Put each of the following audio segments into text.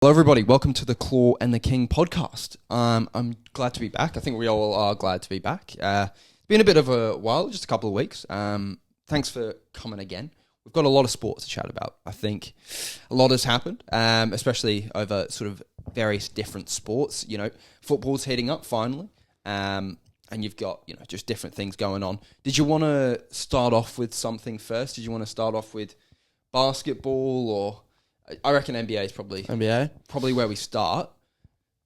Hello, everybody. Welcome to the Claw and the King podcast. I'm glad to be back. I think we all are glad to be back. It's been a bit of a while, just a couple of weeks. Thanks for coming again. We've got a lot of sports to chat about. I think a lot has happened, especially over sort of various different sports. You know, football's heating up finally, and you've got, you know, just different things going on. Did you want to start off with something first? Did you want to start off with basketball or... I reckon NBA is probably where we start.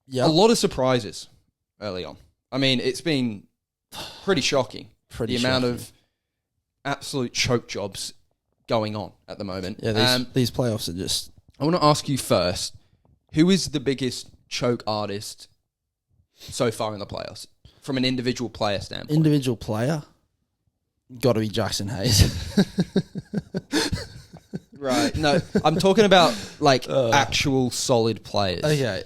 Yeah, a lot of surprises early on. I mean, it's been pretty shocking. Amount of absolute choke jobs going on at the moment. Yeah, these playoffs are just... I want to ask you first, who is the biggest choke artist so far in the playoffs from an individual player standpoint? Individual player? Got to be Jackson Hayes. Right. No, I'm talking about like actual solid players. Okay.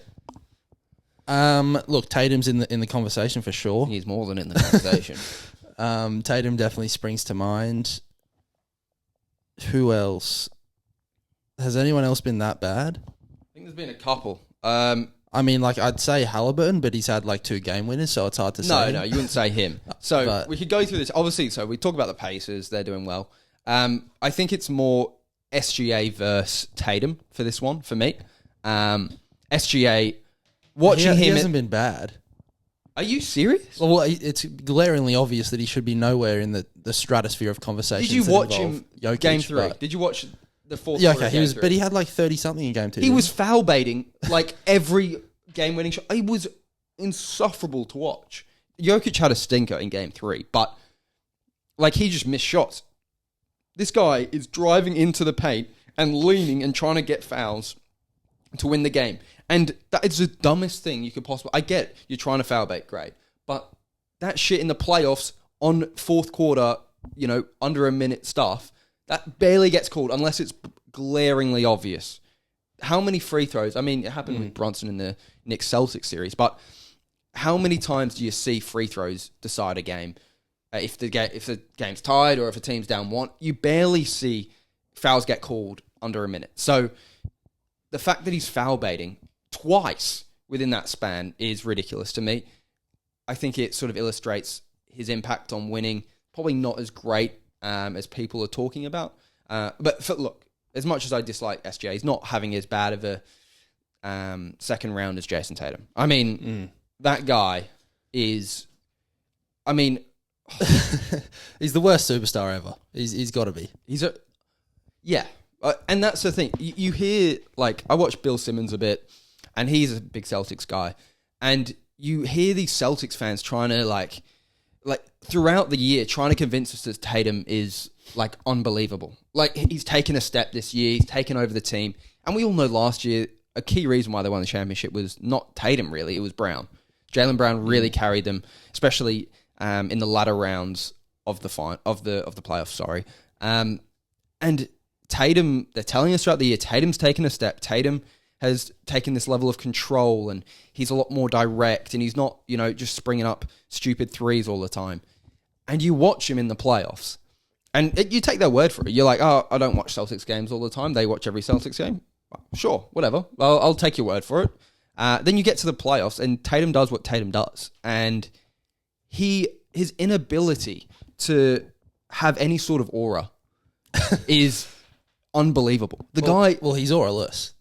Look, Tatum's in the conversation for sure. He's more than in the conversation. Tatum definitely springs to mind. Who else? Has anyone else been that bad? I think there's been a couple. I mean, like, I'd say Halliburton, but he's had like 2 game winners, so it's hard to say. No, you wouldn't say him. So we could go through this. Obviously, so we talk about the Pacers. They're doing well. I think it's more SGA versus Tatum for this one, for me. SGA, watching him... He hasn't been bad. Are you serious? Well, it's glaringly obvious that he should be nowhere in the stratosphere of conversations. Did you watch him Jokic, game 3? Did you watch the fourth quarter? Yeah, okay, but he had like 30-something in game 2. He was foul baiting like every game-winning shot. It was insufferable to watch. Jokic had a stinker in game 3, but like he just missed shots. This guy is driving into the paint and leaning and trying to get fouls to win the game. And that is the dumbest thing you could possibly... I get you're trying to foul bait, great. But that shit in the playoffs on fourth quarter, you know, under a minute stuff, that barely gets called unless it's glaringly obvious. How many free throws? I mean, it happened with Brunson in the Knicks-Celtics series, but how many times do you see free throws decide a game? If the game's tied or if a team's down 1, you barely see fouls get called under a minute. So the fact that he's foul baiting twice within that span is ridiculous to me. I think it sort of illustrates his impact on winning. Probably not as great as people are talking about. But look, as much as I dislike SGA, he's not having as bad of a second round as Jason Tatum. I mean, that guy is... I mean... He's the worst superstar ever. He's got to be. Yeah. And that's the thing. You hear, like, I watch Bill Simmons a bit, and he's a big Celtics guy, and you hear these Celtics fans trying to, like throughout the year, trying to convince us that Tatum is, like, unbelievable. Like, he's taken a step this year. He's taken over the team. And we all know last year, a key reason why they won the championship was not Tatum, really. It was Brown. Jaylen Brown really carried them, especially... in the latter rounds of the playoffs, sorry. And Tatum, they're telling us throughout the year, Tatum's taken a step. Tatum has taken this level of control, and he's a lot more direct, and he's not, you know, just springing up stupid threes all the time. And you watch him in the playoffs, and you take their word for it. You're like, oh, I don't watch Celtics games all the time. They watch every Celtics game. Sure, whatever. I'll take your word for it. Then you get to the playoffs, and Tatum does what Tatum does. And... his inability to have any sort of aura is unbelievable. Well, he's auraless.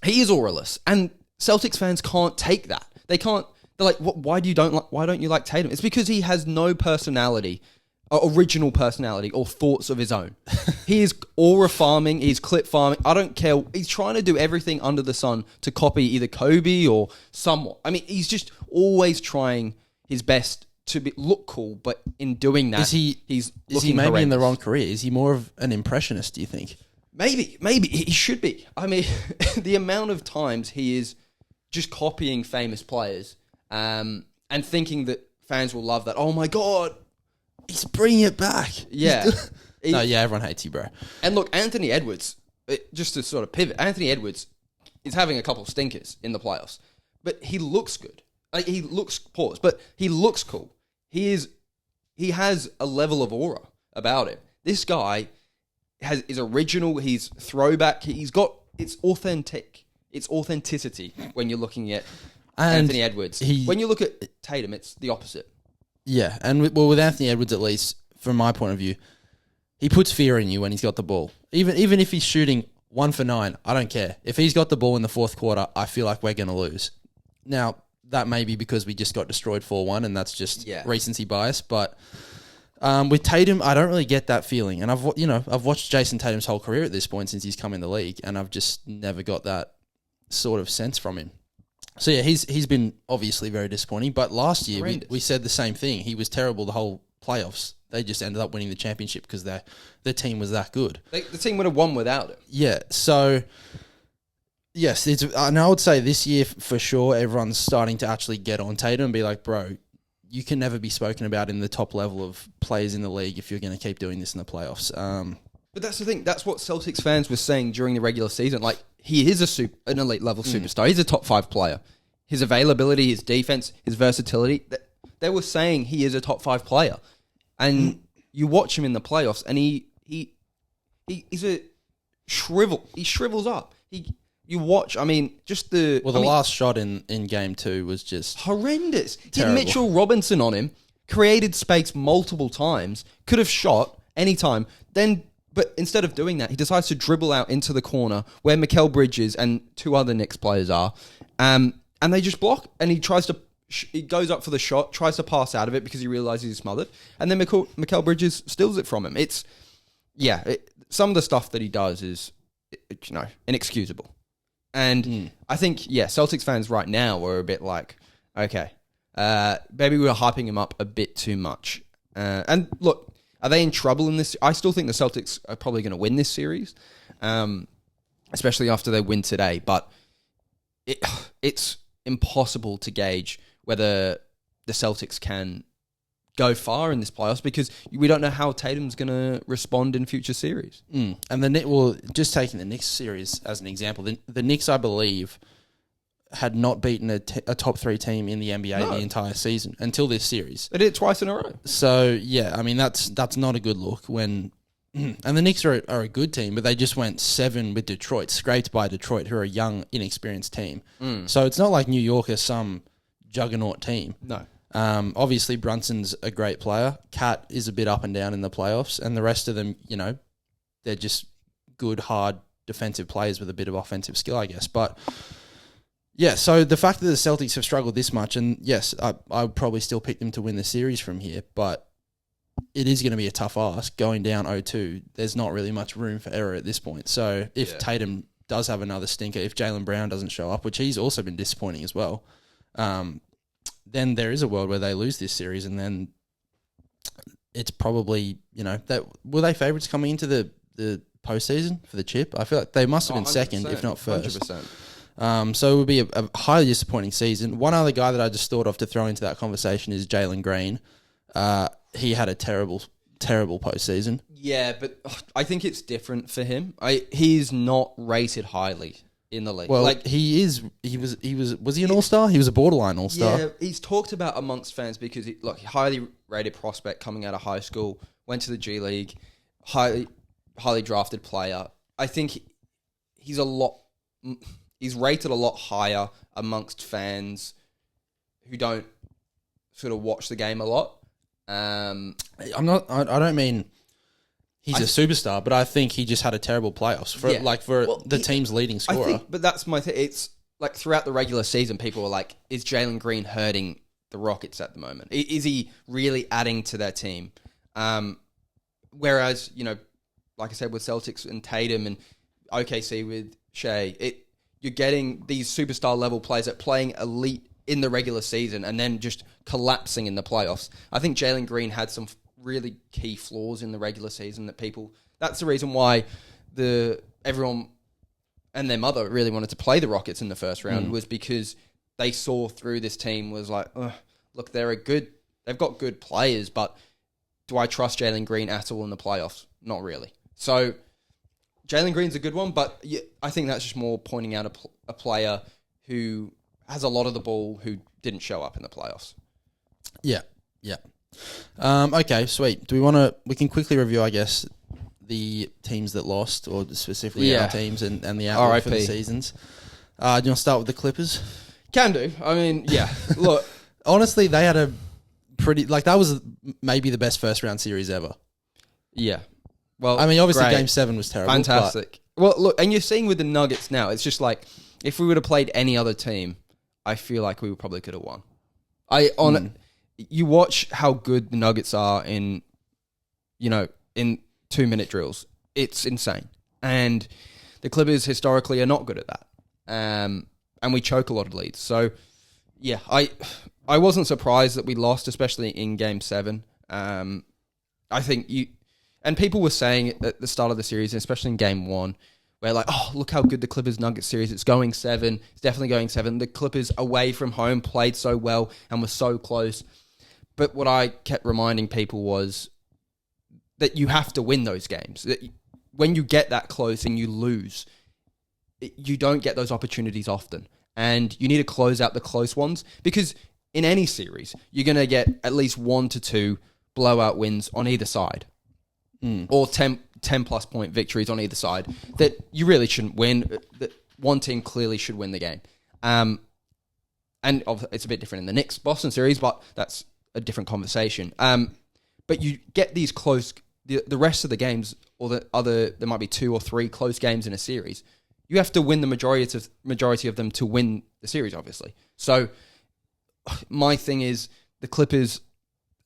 He is auraless, and Celtics fans can't take that. They can't. They're like, why don't you like Tatum? It's because he has no personality, original personality, or thoughts of his own. He is aura farming. He's clip farming. I don't care. He's trying to do everything under the sun to copy either Kobe or someone. I mean, he's just always trying his best to look cool, but in doing that, is he maybe in the wrong career? Is he more of an impressionist, do you think? Maybe he should be. I mean, the amount of times he is just copying famous players and thinking that fans will love that. Oh my God, he's bringing it back. Yeah. Everyone hates you, bro. And look, Anthony Edwards, just to sort of pivot, Anthony Edwards is having a couple of stinkers in the playoffs, but he looks good. Like, he looks paused, but he looks cool. He has a level of aura about it. This guy is original. He's throwback. It's authentic. It's authenticity when you're looking at And Anthony Edwards. When you look at Tatum, it's the opposite. Yeah, and with Anthony Edwards, at least from my point of view, he puts fear in you when he's got the ball. Even if he's shooting 1 for 9, I don't care. If he's got the ball in the fourth quarter, I feel like we're going to lose. Now, that may be because we just got destroyed 4-1, and that's just recency bias. But with Tatum, I don't really get that feeling. And I've watched Jason Tatum's whole career at this point since he's come in the league, and I've just never got that sort of sense from him. So yeah, he's been obviously very disappointing. But last year we said the same thing. He was terrible the whole playoffs. They just ended up winning the championship because their team was that good. The team would have won without him. Yeah. So yes, and I would say this year for sure, everyone's starting to actually get on Tatum and be like, bro, you can never be spoken about in the top level of players in the league if you're going to keep doing this in the playoffs. But that's the thing. That's what Celtics fans were saying during the regular season. Like, he is an elite level superstar. He's a top 5 player. His availability, his defense, his versatility. They were saying he is a top 5 player. And you watch him in the playoffs, and he's a shrivel. He shrivels up. You watch. I mean, just the last shot in game 2 was just horrendous. Terrible. Hit Mitchell Robinson on him, created space multiple times, could have shot any time. But instead of doing that, he decides to dribble out into the corner where Mikal Bridges and 2 other Knicks players are, and they just block. And he tries to. He goes up for the shot, tries to pass out of it because he realizes he's smothered, and then Mikal Bridges steals it from him. Some of the stuff that he does is, inexcusable. And I think, Celtics fans right now are a bit like, okay, maybe we were hyping him up a bit too much. And look, are they in trouble in this? I still think the Celtics are probably going to win this series, especially after they win today. But it's impossible to gauge whether the Celtics can go far in this playoffs because we don't know how Tatum's going to respond in future series. And just taking the Knicks series as an example, the Knicks, I believe, had not beaten a top 3 team in the NBA the entire season until this series. They did it twice in a row. So yeah, I mean that's not a good look when. And the Knicks are a good team, but they just went 7 with Detroit, scraped by Detroit, who are a young, inexperienced team. So it's not like New York is some juggernaut team. No. Obviously, Brunson's a great player. Cat is a bit up and down in the playoffs, and the rest of them, they're just good, hard defensive players with a bit of offensive skill, I guess. But yeah, so the fact that the Celtics have struggled this much, and yes, I would probably still pick them to win the series from here, but it is going to be a tough ask going down 0-2. There's not really much room for error at this point. So if Tatum does have another stinker, if Jaylen Brown doesn't show up, which he's also been disappointing as well, then there is a world where they lose this series, and then it's probably, were they favourites coming into the postseason for the chip? I feel like they must have been second, if not first. 100%. So it would be a highly disappointing season. One other guy that I just thought of to throw into that conversation is Jalen Green. He had a terrible, terrible postseason. Yeah, but I think it's different for him. He's not rated highly in the league. Well, he was he an all-star? He was a borderline all-star. Yeah, he's talked about amongst fans because he highly rated prospect coming out of high school, went to the G League, highly drafted player. I think he's rated a lot higher amongst fans who don't sort of watch the game a lot. I don't mean he's a superstar, but I think he just had a terrible playoffs for the team's leading scorer. But that's my thing. It's like throughout the regular season, people were like, "Is Jalen Green hurting the Rockets at the moment? Is he really adding to their team?" Whereas like I said, with Celtics and Tatum and OKC with Shea, you're getting these superstar level players that playing elite in the regular season and then just collapsing in the playoffs. I think Jalen Green had some really key flaws in the regular season that's the reason why everyone and their mother really wanted to play the Rockets in the first round was because they saw through this team was like, look, they've got good players, but do I trust Jalen Green at all in the playoffs? Not really. So Jalen Green's a good one, but I think that's just more pointing out a player who has a lot of the ball who didn't show up in the playoffs. Yeah. Okay, sweet. We can quickly review, I guess, the teams that lost, or specifically our teams and the outlook for the seasons. Do you want to start with the Clippers? Can do. I mean, yeah. Look, Honestly, they had a pretty... Like, that was maybe the best first-round series ever. yeah. Well, I mean, obviously, great. Game 7 was terrible. Fantastic. Well, look, and you're seeing with the Nuggets now, it's just like, if we would have played any other team, I feel like we probably could have won. You watch how good the Nuggets are in 2-minute drills. It's insane. And the Clippers historically are not good at that. And we choke a lot of leads. So, yeah, I wasn't surprised that we lost, especially in Game 7. I think and people were saying at the start of the series, especially in Game 1, where like, oh, look how good the Clippers-Nuggets series, it's going 7. It's definitely going 7. The Clippers away from home played so well and were so close. But what I kept reminding people was that you have to win those games. That when you get that close and you lose, you don't get those opportunities often. And you need to close out the close ones, because in any series, you're going to get at least 1 to 2 blowout wins on either side. Or 10-plus point victories on either side that you really shouldn't win. That one team clearly should win the game. And it's a bit different in the Knicks-Boston series, but that's a different conversation. But you get these close... The rest of the games, or there might be 2 or 3 close games in a series. You have to win the majority of them to win the series, obviously. So my thing is, the Clippers,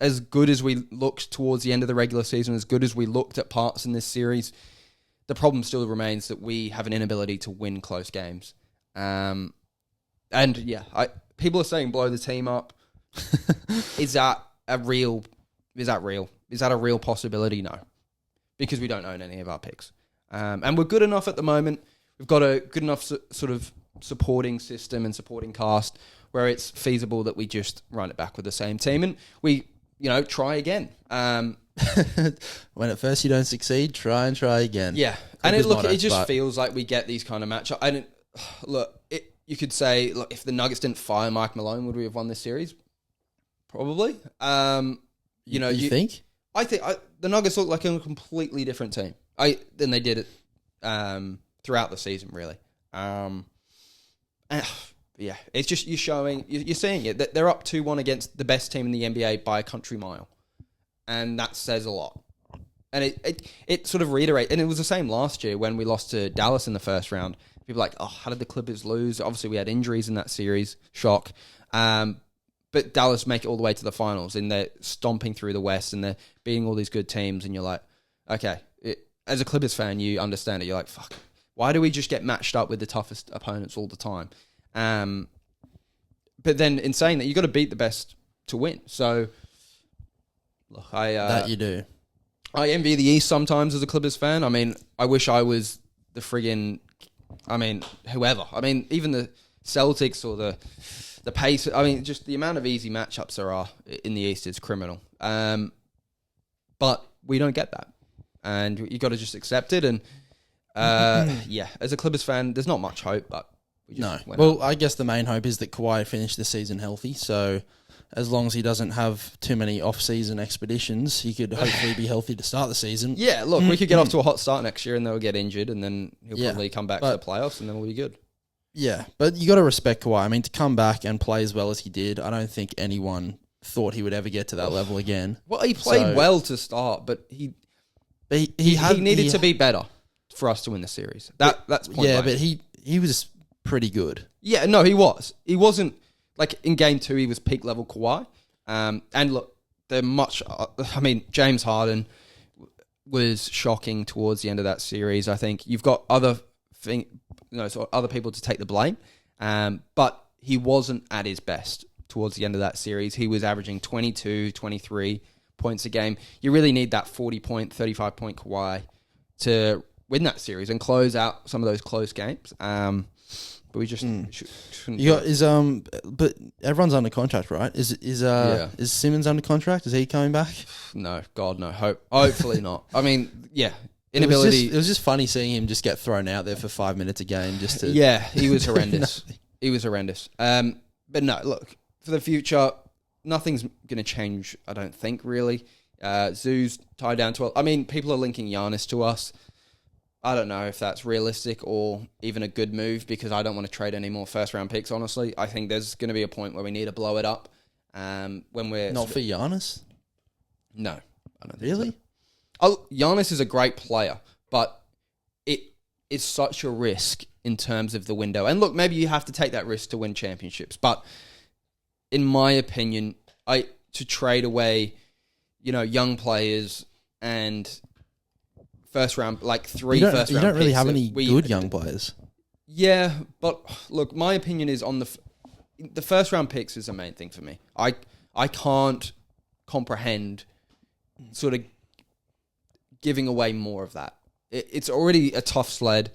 as good as we looked towards the end of the regular season, as good as we looked at parts in this series, the problem still remains that we have an inability to win close games. And yeah, people are saying blow the team up. Is that a real possibility? No, because we don't own any of our picks. And we're good enough at the moment. We've got a good enough sort of supporting system and supporting cast where it's feasible that we just run it back with the same team and we, try again. When at first you don't succeed, try again. Yeah. And it just feels like we get these kind of matchups. And you could say, look, if the Nuggets didn't fire Mike Malone, would we have won this series? Probably. You think? I think the Nuggets look like a completely different team than they did throughout the season, really. Yeah, it's just you're seeing it. That they're up 2-1 against the best team in the NBA by a country mile, and that says a lot. And it sort of reiterates, and it was the same last year when we lost to Dallas in the first round. People are like, oh, how did the Clippers lose? Obviously, we had injuries in that series. Shock. But Dallas make it all the way to the finals, and they're stomping through the West, and they're beating all these good teams, and you're like, okay. As a Clippers fan, you understand it. You're like, fuck, why do we just get matched up with the toughest opponents all the time? But then in saying that, you got to beat the best to win. So, look, that you do. I envy the East sometimes as a Clippers fan. I mean, I wish I was the friggin', whoever. I mean, even the Celtics or the Pacers. I mean, just the amount of easy matchups there are in the East is criminal. But we don't get that. And you got to just accept it. And, yeah, as a Clippers fan, there's not much hope, but we just went Well, out. I guess the main hope is that Kawhi finished the season healthy. So as long as he doesn't have too many off-season expeditions, he could hopefully be healthy to start the season. Yeah, look, we could get off to a hot start next year and they'll get injured and then he'll probably come back to the playoffs and then we'll be good. Yeah, but you got to respect Kawhi. I mean, to come back and play as well as he did, I don't think anyone thought he would ever get to that level again. Well, he played well to start, but he needed to be better for us to win the series. That's point blank. But he was pretty good. Yeah, no, he was. He wasn't like in game 2. He was peak level Kawhi. And look, James Harden was shocking towards the end of that series. I think you've got other people to take the blame, but he wasn't at his best towards the end of that series. He was averaging 22, 23 points a game. You really need that 40-point, 35-point Kawhi to win that series and close out some of those close games. But we just shouldn't. But everyone's under contract, right? Is Simmons under contract? Is he coming back? No, God, no. Hopefully not. I mean, yeah. Inability. It was just funny seeing him just get thrown out there for 5 minutes a game just to... Yeah, he was horrendous. He was horrendous. But no, look, for the future, nothing's going to change, I don't think, really. Zoo's tied down 12. I mean, people are linking Giannis to us. I don't know if that's realistic or even a good move because I don't want to trade any more first-round picks, honestly. I think there's going to be a point where we need to blow it up. When we're... Not for Giannis? No. I don't think Really? so. Oh, Giannis is a great player, but it is such a risk in terms of the window. And look, maybe you have to take that risk to win championships. But in my opinion, to trade away, young players and first round, like three first round picks. You don't really have any good young players. Yeah, but look, my opinion is on the first round picks is the main thing for me. I can't comprehend sort of giving away more of that. It's already a tough sled.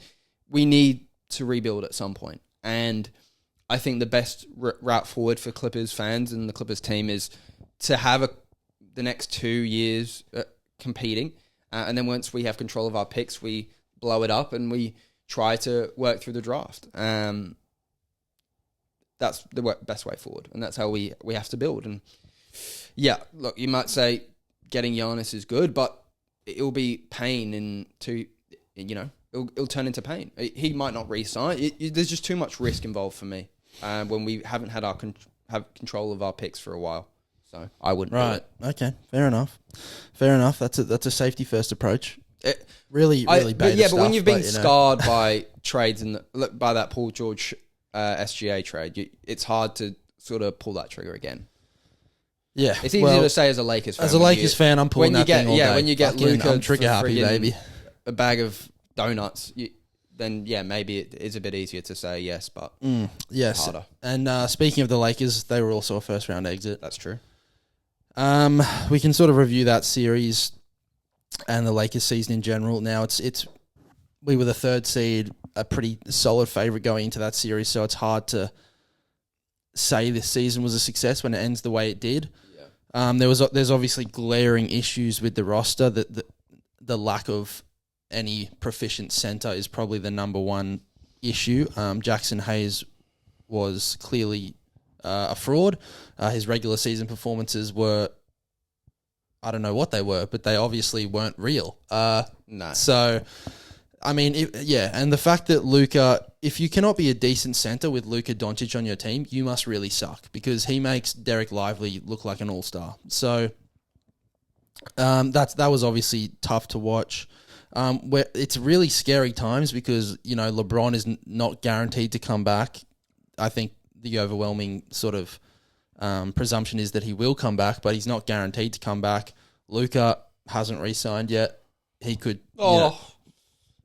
We need to rebuild at some point. And I think the best route forward for Clippers fans and the Clippers team is to have the next 2 years competing. And then once we have control of our picks, we blow it up and we try to work through the draft. That's the best way forward. And that's how we have to build. And yeah, look, you might say getting Giannis is good, but it'll be pain it'll turn into pain. He might not re-sign. There's just too much risk involved for me when we haven't had have control of our picks for a while. So I wouldn't. Right. Okay. Fair enough. That's a safety first approach. Really beta but stuff, when you've been scarred by trades and by that Paul George SGA trade, it's hard to sort of pull that trigger again. Yeah, it's easier to say as a Lakers fan. As a Lakers fan, I'm pulling that thing all day. When you get Luka, I'm trigger happy, baby. A bag of donuts, then maybe it is a bit easier to say yes, but yes. Harder. And speaking of the Lakers, they were also a first round exit. That's true. We can sort of review that series and the Lakers season in general. Now we were the third seed, a pretty solid favorite going into that series, so it's hard to say this season was a success when it ends the way it did. Yeah. There's obviously glaring issues with the roster. That the lack of any proficient center is probably the number one issue. Jackson Hayes was clearly a fraud. His regular season performances were, I don't know what they were, but they obviously weren't real. No. So, I mean, and the fact that Luka, if you cannot be a decent center with Luka Doncic on your team, you must really suck because he makes Derek Lively look like an all-star. So, that was obviously tough to watch. It's really scary times because, LeBron is not guaranteed to come back. I think the overwhelming sort of presumption is that he will come back, but he's not guaranteed to come back. Luka hasn't re-signed yet. He could...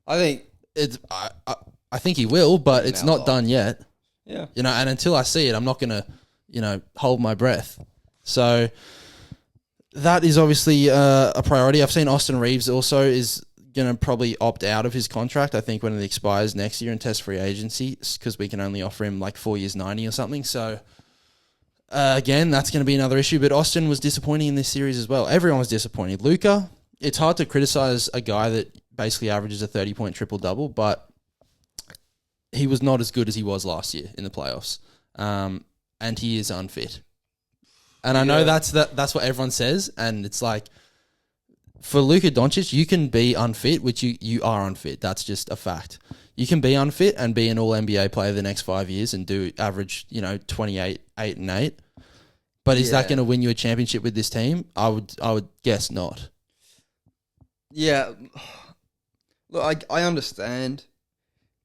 I think I think he will, but it's not done yet. Yeah. And until I see it, I'm not going to, hold my breath. So that is obviously a priority. I've seen Austin Reeves also is going to probably opt out of his contract, I think, when it expires next year and test free agency because we can only offer him like 4 years, 90 or something. So again, that's going to be another issue. But Austin was disappointing in this series as well. Everyone was disappointed. Luka, it's hard to criticize a guy that basically averages a 30-point triple-double, but he was not as good as he was last year in the playoffs. And he is unfit. And I know that's what everyone says, and it's like, for Luka Doncic, you can be unfit, which you are unfit. That's just a fact. You can be unfit and be an all-NBA player the next 5 years and do average, 28, 8, and 8. But is that going to win you a championship with this team? I would guess not. Yeah. Look, I understand.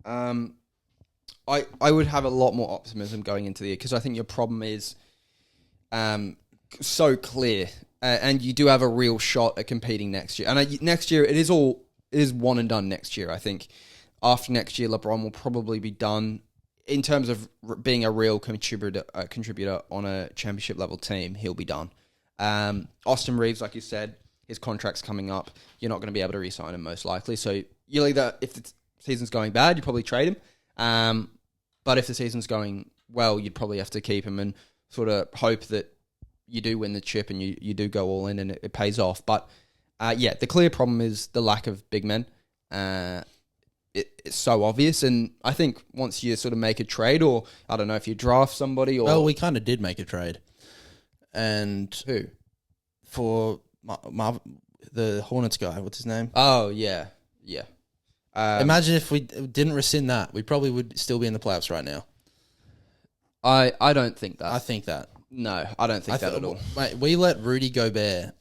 I would have a lot more optimism going into the year because I think your problem is so clear, and you do have a real shot at competing next year. And next year, it is one and done next year. I think after next year, LeBron will probably be done in terms of being a real contributor on a championship level team. He'll be done. Austin Reeves, like you said, his contract's coming up. You're not going to be able to re-sign him most likely. So you'll either, if the season's going bad, you probably trade him. But if the season's going well, you'd probably have to keep him and sort of hope that you do win the chip and you do go all in and it pays off. But the clear problem is the lack of big men. It's so obvious. And I think once you sort of make a trade, or I don't know if you draft somebody or... Well, we kind of did make a trade. And... Who? For... the Hornets guy, what's his name? Oh, yeah. Yeah. Imagine if we didn't rescind that, we probably would still be in the playoffs right now. I don't think that. I think that. No, I don't think that at all. Mate, we let Rudy Gobert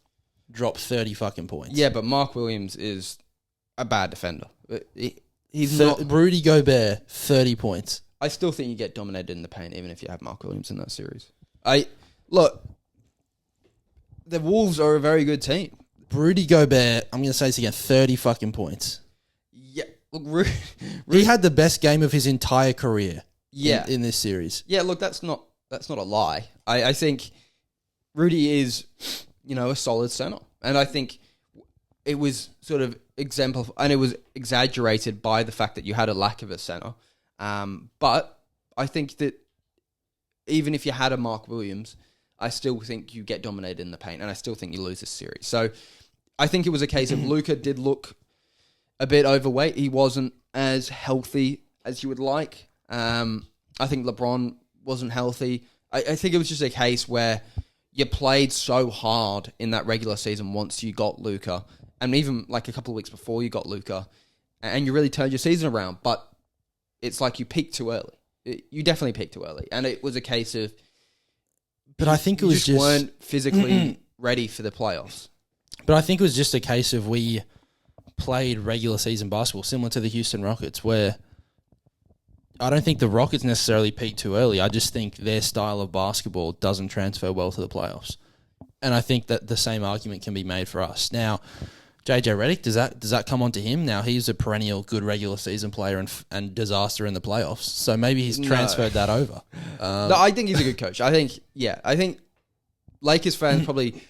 drop 30 fucking points. Yeah, but Mark Williams is a bad defender. He's not. Rudy Gobert, 30 points. I still think you get dominated in the paint, even if you have Mark Williams in that series. Look, the Wolves are a very good team. Rudy Gobert, I'm going to say this again, 30 fucking points. Yeah, look, he had the best game of his entire career. Yeah, in this series. Yeah, look, that's not a lie. I think Rudy is, a solid center, and I think it was sort of exemplified, and it was exaggerated by the fact that you had a lack of a center. But I think that even if you had a Mark Williams, I still think you get dominated in the paint, and I still think you lose this series. So I think it was a case of Luka did look a bit overweight. He wasn't as healthy as you would like. I think LeBron wasn't healthy. I think it was just a case where you played so hard in that regular season once you got Luka, and even like a couple of weeks before you got Luka, and you really turned your season around. But it's like you peaked too early. You definitely peaked too early, and it was a case of. But I think it was just weren't physically ready for the playoffs. But I think it was just a case of we played regular season basketball similar to the Houston Rockets, where I don't think the Rockets necessarily peaked too early. I just think their style of basketball doesn't transfer well to the playoffs. And I think that the same argument can be made for us. Now, JJ Redick, does that come onto him? Now, he's a perennial good regular season player and disaster in the playoffs. So maybe he's transferred that over. No, I think he's a good coach. I think Lakers fans probably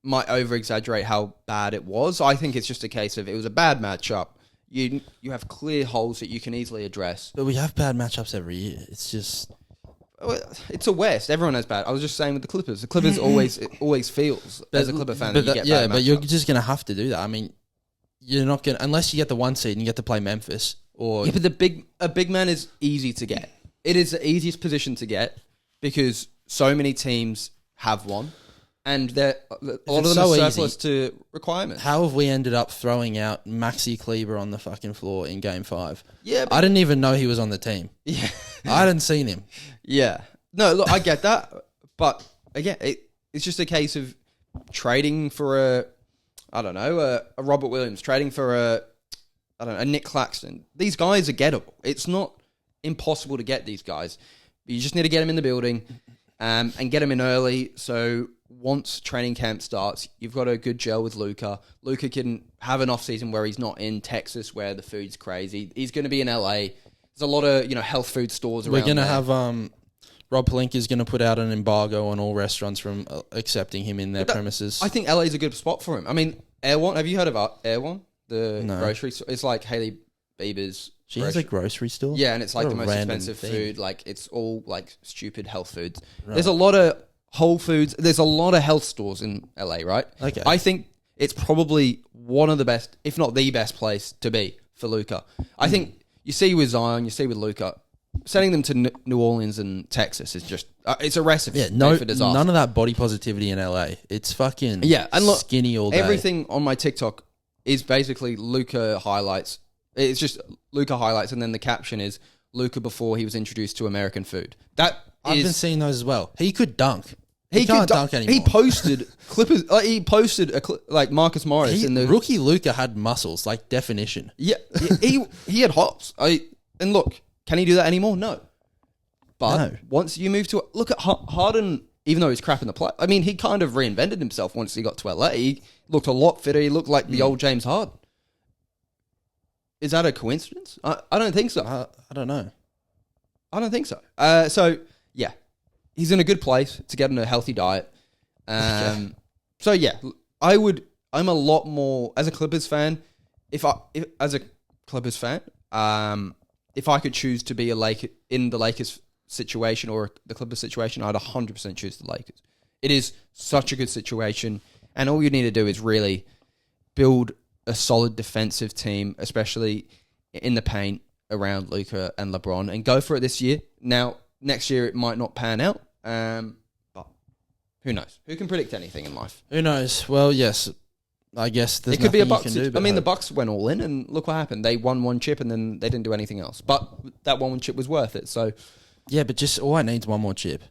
might over-exaggerate how bad it was. I think it's just a case of it was a bad matchup. You have clear holes that you can easily address. But we have bad matchups every year. It's just... It's a West. Everyone has bad. I was just saying with the Clippers. The Clippers always feels, as a Clipper fan, that you get bad matchups. But you're just going to have to do that. I mean, you're not going to... Unless you get the 1 seed and you get to play Memphis or... Yeah, but a big man is easy to get. It is the easiest position to get because so many teams have one. And a lot of them are surplus to requirements. How have we ended up throwing out Maxi Kleber on the fucking floor in Game 5? Yeah, I didn't even know he was on the team. Yeah, I hadn't seen him. Yeah, no, look, I get that, but again, it's just a case of trading for a Robert Williams, trading for a Nick Claxton. These guys are gettable. It's not impossible to get these guys. You just need to get them in the building, and get them in early. So once training camp starts, you've got a good gel with Luka. Luka can have an off season where he's not in Texas, where the food's crazy. He's going to be in LA. There's a lot of health food stores around. We're going to have Rob Pelinka is going to put out an embargo on all restaurants from accepting him in their premises. I think LA is a good spot for him. I mean, Air One. Have you heard of Air One? The grocery store. It's like Hailey Bieber's. She has a grocery store? Yeah, and it's like the most expensive food. Like, it's all like stupid health foods. Right. There's a lot of Whole Foods. There's a lot of health stores in LA, right? Okay. I think it's probably one of the best, if not the best place to be for Luka. I think you see with Zion, you see with Luka, sending them to New Orleans and Texas is just, it's a recipe for disaster. None of that body positivity in LA. It's fucking and look, skinny all day. Everything on my TikTok is basically Luka highlights. It's just Luka highlights, and then the caption is Luka before he was introduced to American food. I've been seeing those as well. He could dunk. He can't dunk anymore. He posted Clippers. He posted like Marcus Morris in the rookie. Luka had muscles, like definition. Yeah, he had hops. And look, can he do that anymore? No. But once you move to look at Harden, even though he's crap in the play, I mean, he kind of reinvented himself once he got to LA. He looked a lot fitter. He looked like the old James Harden. Is that a coincidence? I don't think so. I don't know. I don't think so. So yeah, he's in a good place to get on a healthy diet. So yeah, I'm a lot more as a Clippers fan. If I could choose to be in the Lakers situation or the Clippers situation, I'd 100% choose the Lakers. It is such a good situation, and all you need to do is really build a solid defensive team, especially in the paint around Luka and LeBron, and go for it this year. Now, next year it might not pan out, but who knows? Who can predict anything in life? Who knows? Well, yes, I guess there's It could be a nothing you Bucks. can do. I But mean, the hope. Bucks went all in, and look what happened. They won one chip, and then they didn't do anything else. But that one chip was worth it. So Yeah, but just all I need is one more chip.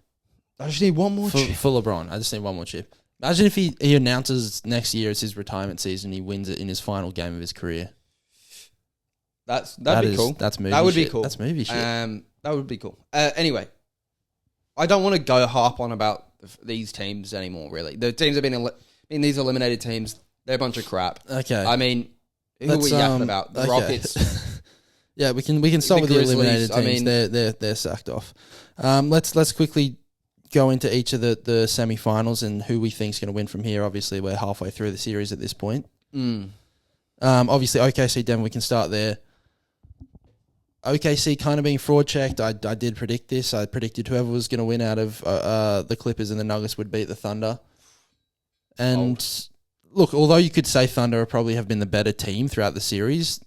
I just need one more chip. For LeBron, I just need one more chip. Imagine if he announces next year as his retirement season, he wins it in his final game of his career. That'd be cool. That's movie. That would shit. be cool. That's movie shit. That would be cool. Anyway, I don't want to go harp on about these teams anymore. Really, the teams have been. These eliminated teams, they're a bunch of crap. Okay. I mean, who are we yapping about? The Rockets. Yeah, we can start with the Grizzlies, eliminated teams. They're sacked off. Let's quickly go into each of the semi-finals and who we think's going to win from here. Obviously, we're halfway through the series at this point. Obviously, OKC Denver. We can start there. OKC kind of being fraud checked. I did predict this. I predicted whoever was going to win out of the Clippers and the Nuggets would beat the Thunder. And look, although you could say Thunder probably have been the better team throughout the series,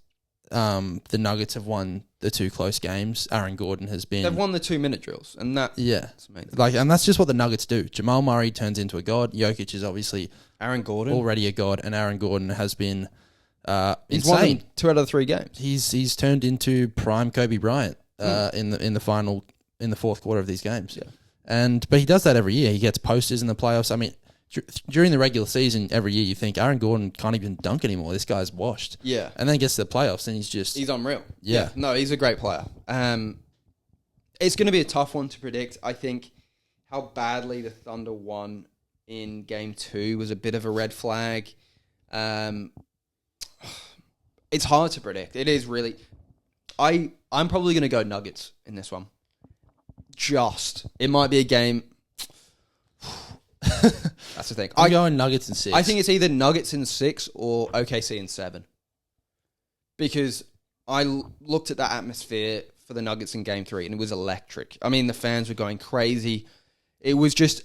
the Nuggets have won the 2 close games. Aaron Gordon has been... They've won the 2-minute drills, and that's amazing. And that's just what the Nuggets do. Jamal Murray turns into a god. Jokic is obviously Aaron Gordon already a god, and Aaron Gordon has been he's insane. won 2 out of the 3 games. He's turned into prime Kobe Bryant in the fourth quarter of these games. Yeah. But he does that every year. He gets posters in the playoffs. I mean, during the regular season, every year you think Aaron Gordon can't even dunk anymore. This guy's washed. Yeah. And then gets to the playoffs and he's unreal. Yeah. No, he's a great player. It's going to be a tough one to predict. I think how badly the Thunder won in Game 2 was a bit of a red flag. It's hard to predict. It is really... I'm probably going to go Nuggets in this one. It might be a game... That's the thing. I'm going Nuggets in 6. I think it's either Nuggets in 6 or OKC in 7. Because I looked at that atmosphere for the Nuggets in Game 3 and it was electric. I mean, the fans were going crazy. It was just...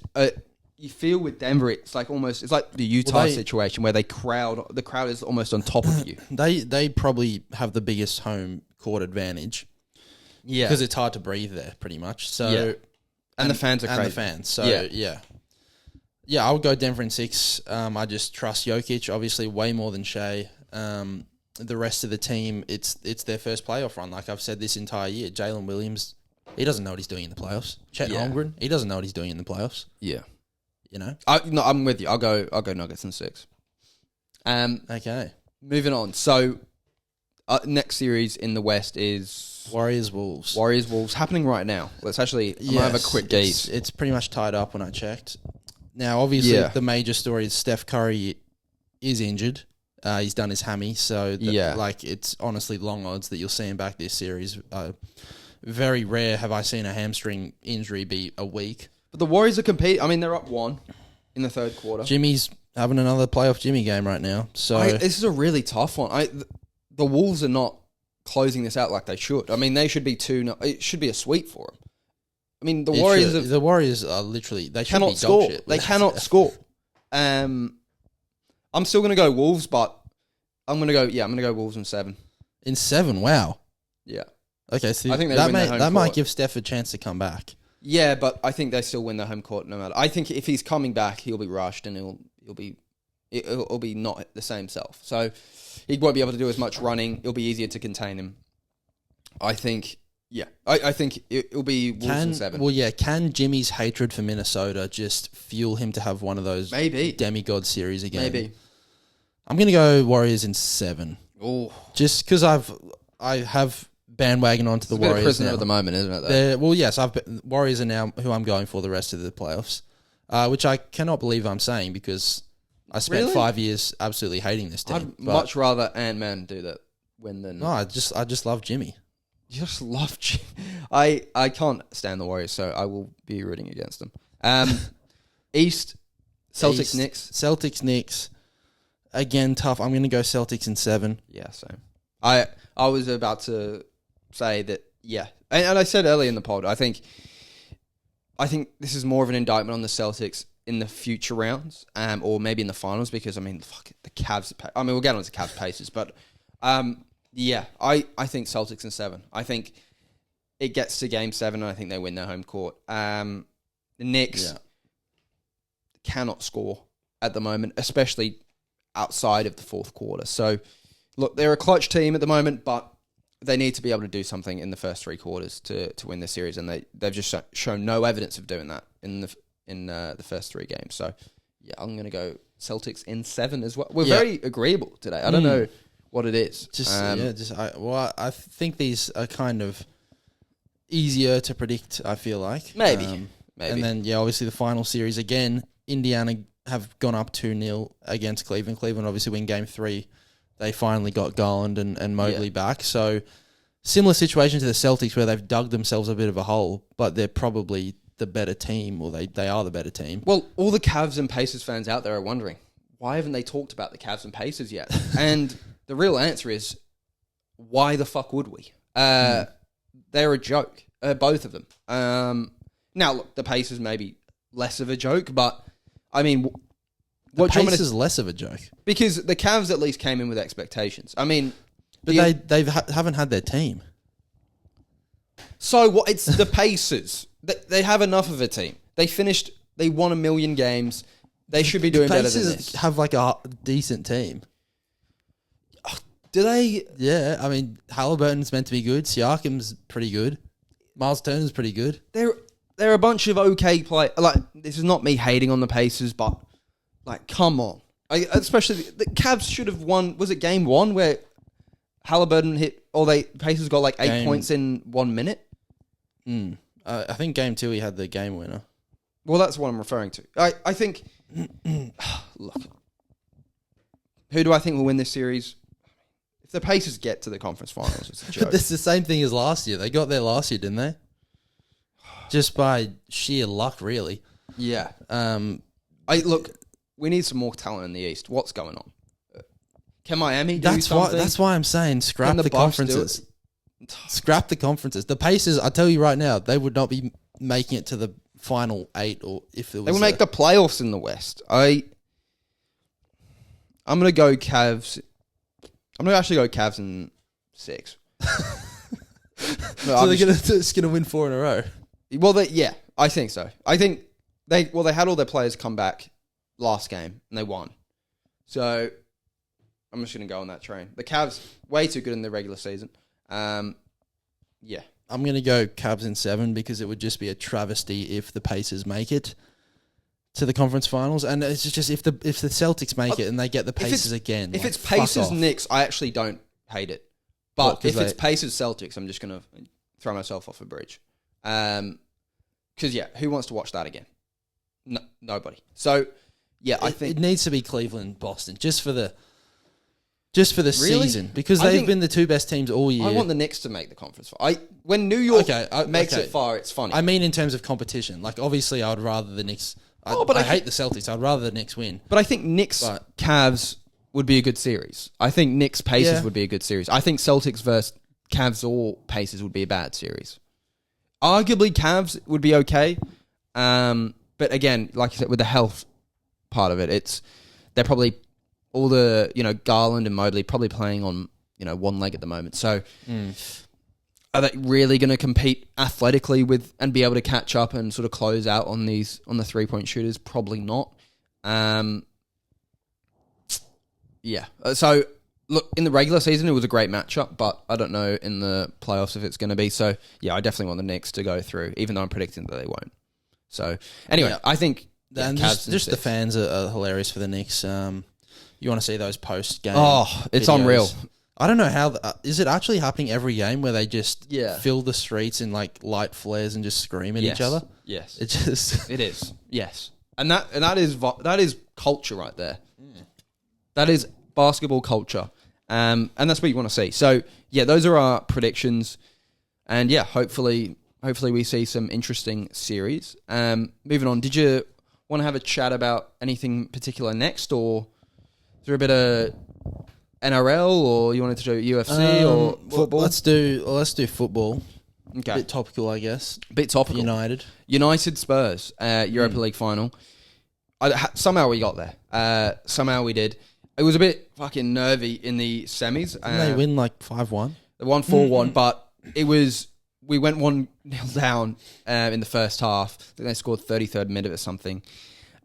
you feel with Denver, it's like the Utah situation where the crowd is almost on top of you. They probably have the biggest home court advantage. Yeah. Because it's hard to breathe there, pretty much. So... Yeah. And the fans are crazy. And the fans. So, yeah, I would go Denver in 6. I just trust Jokic, obviously, way more than Shea. The rest of the team, it's their first playoff run. Like I've said this entire year, Jalen Williams, he doesn't know what he's doing in the playoffs. Chet Holmgren, he doesn't know what he's doing in the playoffs. Yeah. You know? I'm with you. I'll go Nuggets in 6. Okay. Moving on. So, next series in the West is... Warriors-Wolves. Warriors-Wolves happening right now. Let's actually... I'm going to have a quick gaze. It's pretty much tied up when I checked. Now, obviously, the major story is Steph Curry is injured. He's done his hammy, so it's honestly long odds that you'll see him back this series. Very rare have I seen a hamstring injury be a week. But the Warriors are competing. I mean, they're up 1 in the 3rd quarter. Jimmy's having another playoff Jimmy game right now. So this is a really tough one. The Wolves are not closing this out like they should. I mean, they should be 2-0. It should be a sweep for them. I mean, the Warriors are literally... They cannot score. They cannot score. I'm still going to go Wolves, but I'm going to go Wolves in 7. In 7? Wow. Yeah. Okay, so I think that might give Steph a chance to come back. Yeah, but I think they still win their home court no matter. I think if he's coming back, he'll be rushed and it'll be not the same self. So he won't be able to do as much running. It'll be easier to contain him. I think... Yeah, I think it'll be Wolves in 7. Well, yeah, can Jimmy's hatred for Minnesota just fuel him to have one of those demigod series again? Maybe. I'm going to go Warriors in 7. Oh, just because I have bandwagon onto the Warriors. It's a prisoner at the moment, isn't it? Well, yes, Warriors are now who I'm going for the rest of the playoffs, which I cannot believe I'm saying because I spent 5 years absolutely hating this team. I'd much rather Ant-Man do that win than... No, I just love Jimmy. You just love Jimmy. I can't stand the Warriors, so I will be rooting against them. East, Celtics, Knicks. Celtics, Knicks. Again, tough. I'm going to go Celtics in 7. Yeah, same. I was about to say that, yeah. And I said earlier in the pod, I think this is more of an indictment on the Celtics in the future rounds, or maybe in the finals, because, I mean, the Cavs... I mean, we'll get on to Cavs paces, but... yeah, I think Celtics in 7. I think it gets to Game 7 and I think they win their home court. The Knicks cannot score at the moment, especially outside of the fourth quarter. So, look, they're a clutch team at the moment, but they need to be able to do something in the first three quarters to win this series, and they've just shown no evidence of doing that in the first three games. So, yeah, I'm going to go Celtics in 7 as well. We're very agreeable today. I don't know what it is. I think these are kind of easier to predict, I feel like. Maybe. And then, obviously the final series again, Indiana have gone up 2-0 against Cleveland. Cleveland obviously win game 3. They finally got Garland and Mobley back. So, similar situation to the Celtics where they've dug themselves a bit of a hole, but they're probably the better team, or they are the better team. Well, all the Cavs and Pacers fans out there are wondering, why haven't they talked about the Cavs and Pacers yet? And the real answer is, why the fuck would we? They're a joke, both of them. Now, look, the Pacers may be less of a joke, but, I mean... The Pacers less of a joke. Because the Cavs at least came in with expectations. I mean... But they haven't had their team. So what? It's the Pacers. They have enough of a team. They won 1 million games. They should be doing better than this. Have like a decent team. Do they? Yeah, I mean, Halliburton's meant to be good. Siakam's pretty good. Miles Turner's pretty good. They're a bunch of okay players. Like, this is not me hating on the Pacers, but like, come on. Especially the Cavs should have won. Was it game 1 where Halliburton hit? Or Pacers got like 8 points in 1 minute. I think game 2 he had the game winner. Well, that's what I'm referring to. I think. Look, who do I think will win this series? If the Pacers get to the conference finals, it's a joke. But it's the same thing as last year. They got there last year, didn't they? Just by sheer luck, really. Yeah. Look, we need some more talent in the East. What's going on? Can Miami do something? That's why I'm saying scrap the conferences. Scrap the conferences. The Pacers, I tell you right now, they would not be making it to the final 8, or if it was. They will make the playoffs in the West. I'm going to go Cavs. I'm going to actually go Cavs in 6. So they're just going to win 4 in a row. Well, I think so. I think they had all their players come back last game and they won. So I'm just going to go on that train. The Cavs, way too good in the regular season. Yeah. I'm going to go Cavs in 7 because it would just be a travesty if the Pacers make it to the conference finals. And it's just if the Celtics make it and they get the Pacers again. If it's Pacers Knicks, I actually don't hate it. But if it's Pacers Celtics, I'm just going to throw myself off a bridge. Because, who wants to watch that again? No, nobody. So, I think... It needs to be Cleveland, Boston, just for the season. Because they've been the 2 best teams all year. I want the Knicks to make the conference. When New York makes it far, it's funny. I mean in terms of competition. Like, obviously, I would rather the Knicks... I hate the Celtics. I'd rather the Knicks win. But I think Knicks-Cavs would be a good series. I think Knicks-Pacers would be a good series. I think Celtics versus Cavs or Pacers would be a bad series. Arguably, Cavs would be okay. But again, like you said, with the health part of it, they're probably all the, Garland and Mobley probably playing on, one leg at the moment. So are they really going to compete athletically with and be able to catch up and sort of close out on the 3-point shooters? Probably not. So look, in the regular season, it was a great matchup, but I don't know in the playoffs if it's going to be. So, I definitely want the Knicks to go through, even though I'm predicting that they won't. So, anyway, I think... And just the fans are hilarious for the Knicks. You want to see those post-game it's videos. unreal. I don't know how... is it actually happening every game where they just fill the streets in like light flares and just scream at each other? Yes. It is. Yes. And that is culture right there. That is basketball culture. And that's what you want to see. So, those are our predictions. And, hopefully we see some interesting series. Moving on, did you want to have a chat about anything particular next? Or is there a bit of NRL, or you wanted to do UFC or football? Let's do football. Okay. A bit topical, I guess. Bit topical. United Spurs, Europa League final. Somehow we got there. Somehow we did. It was a bit fucking nervy in the semis. Didn't they win like 5-1? They won 4-1, but we went 1-0 down in the first half. I think they scored 33rd minute or something.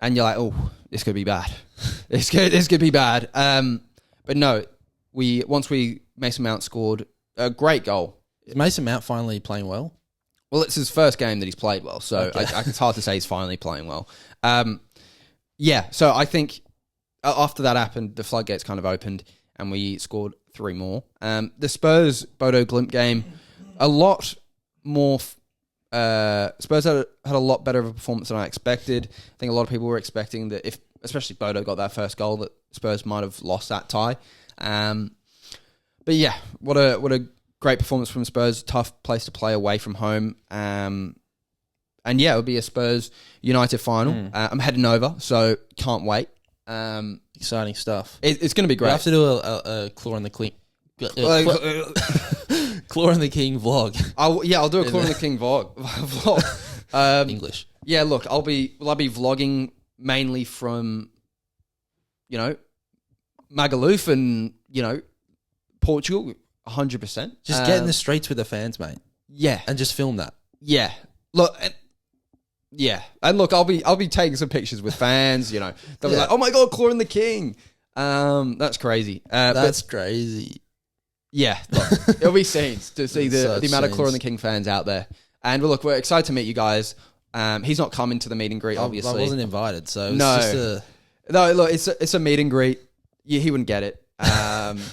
and you're like, oh, this could be bad. This could be bad. But no, Mason Mount scored a great goal. Is Mason Mount finally playing well? Well, it's his first game that he's played well, so Okay. it's hard to say he's finally playing well. So I think after that happened, the floodgates kind of opened, and we scored 3 more. The Spurs Bodo Glimt game, a lot more. Spurs had a lot better of a performance than I expected. I think a lot of people were expecting that if, especially Bodo got that first goal, that Spurs might have lost that tie. But yeah, what a great performance from Spurs. Tough place to play away from home. And yeah, it'll be a Spurs United final. I'm heading over, so can't wait. Exciting stuff. It's going to be great. We have to do a Claw in the King. Claw in the King vlog. I'll do a Claw in the King vlog. English. Yeah, look, I'll be vlogging mainly from, Magaluf and, Portugal, 100%. Just get in the streets with the fans, mate. Yeah. And just film that. Yeah. Look, and look, I'll be taking some pictures with fans, They'll be like, oh my God, Claw in the King. That's crazy. That's crazy. Yeah, look, it'll be scenes to see the amount of Claw in the King fans out there. And look, we're excited to meet you guys. He's not coming to the meet and greet, obviously. I wasn't invited, so it was just a... No, look, it's a meet and greet. Yeah, he wouldn't get it. He's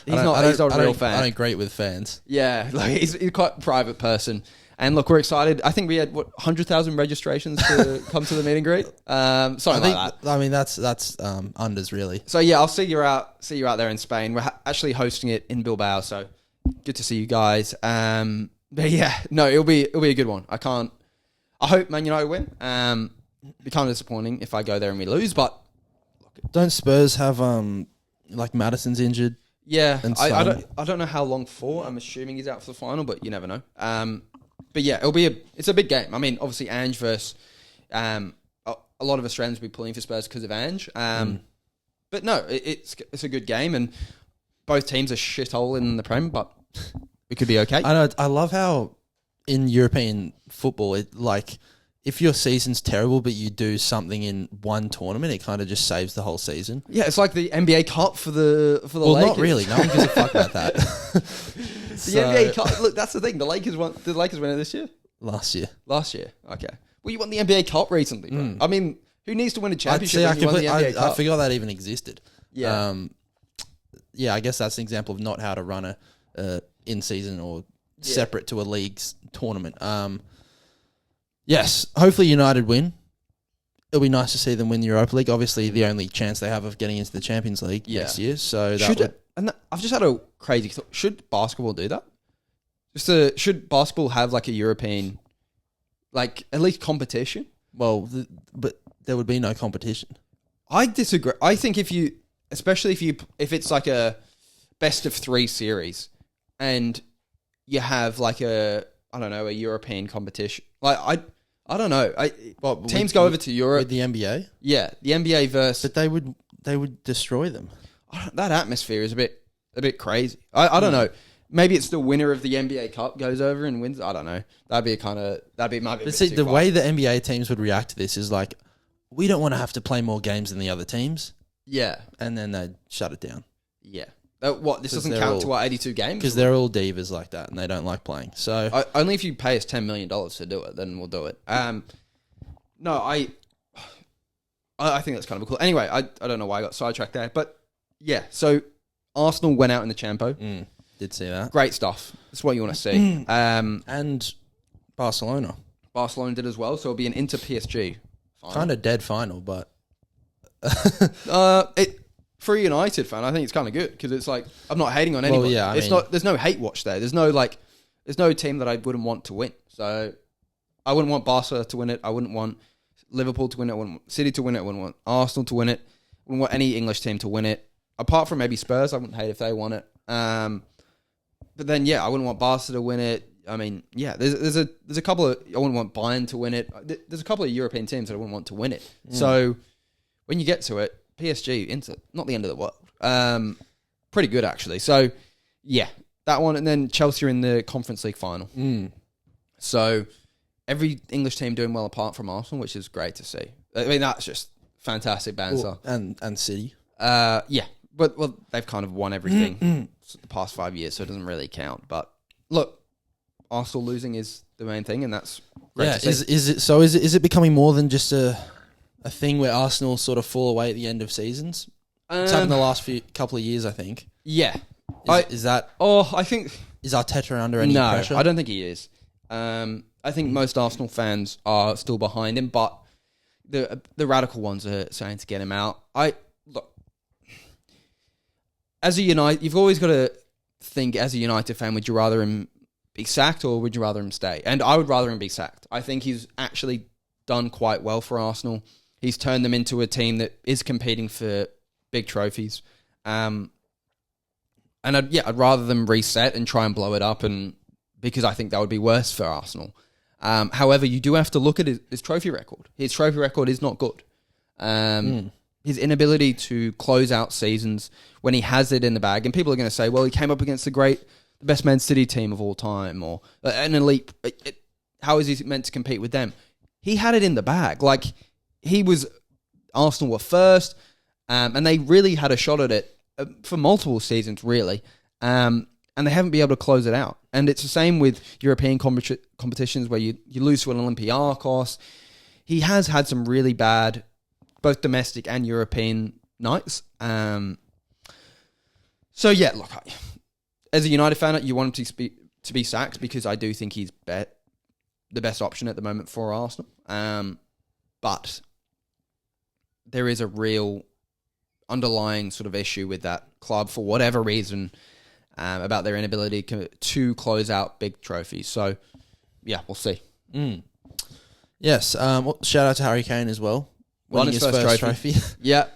not a real fan. I don't greet with fans. Yeah, like he's quite a private person. And look, we're excited. I think we had 100,000 registrations to come to the meet and greet. Something like that. I mean, that's unders really. So yeah, I'll see you out there in Spain. We're actually hosting it in Bilbao, so good to see you guys. But yeah, no, it'll be a good one. I hope Man United win. It'd be kind of disappointing if I go there and we lose, but don't Spurs have like Maddison's injured? Yeah, I don't know how long for. I'm assuming he's out for the final, but you never know. But yeah, it's a big game. I mean, obviously Ange versus a lot of Australians will be pulling for Spurs because of Ange. But no, it's a good game, and both teams are shithole in the Prem, but it could be okay. I know. I love how in European football, if your season's terrible, but you do something in one tournament, it kind of just saves the whole season. Yeah, it's like the NBA Cup for the Lakers. Well, not really. No one gives a fuck about that. The NBA Cup. Look, that's the thing. The Lakers won it this year. Last year. Okay. Well, you won the NBA Cup recently, bro. I mean, who needs to win a championship when you won the NBA Cup? I forgot that even existed. Yeah. Yeah, I guess that's an example of not how to run a in-season or separate to a league's tournament. Yes, hopefully United win. It'll be nice to see them win the Europa League. Obviously, the only chance they have of getting into the Champions League next year. So I've just had a crazy thought. Should basketball do that? Should basketball have like a European, like at least competition? Well, but there would be no competition. I disagree. I think if it's like a best of 3 series, and you have like a European competition. Like I don't know. Teams go over to Europe with the NBA. Yeah, the NBA versus. But they would destroy them. That atmosphere is a bit crazy. I don't know. Maybe it's the winner of the NBA Cup goes over and wins. I don't know. Might be But see, the way the NBA teams would react to this is like, we don't want to have to play more games than the other teams. Yeah, and then they'd shut it down. Yeah. This doesn't count to 82 games? Because they're all divas like that, and they don't like playing. So only if you pay us $10 million to do it, then we'll do it. No, I think that's kind of cool. Anyway, I don't know why I got sidetracked there, but yeah. So Arsenal went out in the Champo. Did see that. Great stuff. That's what you want to see. And Barcelona did as well. So it'll be an Inter PSG final. Kind of dead final, but for a United fan, I think it's kind of good because it's like I'm not hating on anyone. Well, yeah, there's no hate watch there. There's no team that I wouldn't want to win. So I wouldn't want Barca to win it. I wouldn't want Liverpool to win it. I wouldn't want City to win it. I wouldn't want Arsenal to win it. I wouldn't want any English team to win it. Apart from maybe Spurs, I wouldn't hate if they won it. But then I wouldn't want Barca to win it. I mean, there's a couple of I wouldn't want Bayern to win it. There's a couple of European teams that I wouldn't want to win it. So when you get to it, PSG, Inter, not the end of the world. Pretty good actually. So yeah, that one, and then Chelsea are in the Conference League final. So every English team doing well apart from Arsenal, which is great to see. I mean, that's just fantastic banter. And City. Yeah, but they've kind of won everything the past 5 years, so it doesn't really count. But look, Arsenal losing is the main thing, and that's great to see. Is it becoming more than just a thing where Arsenal sort of fall away at the end of seasons? It's happened the last couple of years, I think. Yeah. Is that? Oh, I think... Is Arteta under any pressure? No, I don't think he is. I think most Arsenal fans are still behind him, but the radical ones are saying to get him out. Look, as a United, you've always got to think, as a United fan, would you rather him be sacked or would you rather him stay? And I would rather him be sacked. I think he's actually done quite well for Arsenal. He's turned them into a team that is competing for big trophies. And I'd rather them reset and try and blow it up, and because I think that would be worse for Arsenal. However, you do have to look at his trophy record. His trophy record is not good. His inability to close out seasons when he has it in the bag, and people are going to say, well, he came up against the best Man City team of all time, or an elite. How is he meant to compete with them? He had it in the bag. Like, Arsenal were first, and they really had a shot at it for multiple seasons, really. And they haven't been able to close it out. And it's the same with European competitions where you lose to an Olympiacos. He has had some really bad, both domestic and European nights. So, yeah, look, as a United fan, you want him to be sacked because I do think he's the best option at the moment for Arsenal. But there is a real underlying sort of issue with that club for whatever reason about their inability to close out big trophies. So, yeah, we'll see. Yes. Shout out to Harry Kane as well. Won his first trophy. Yeah.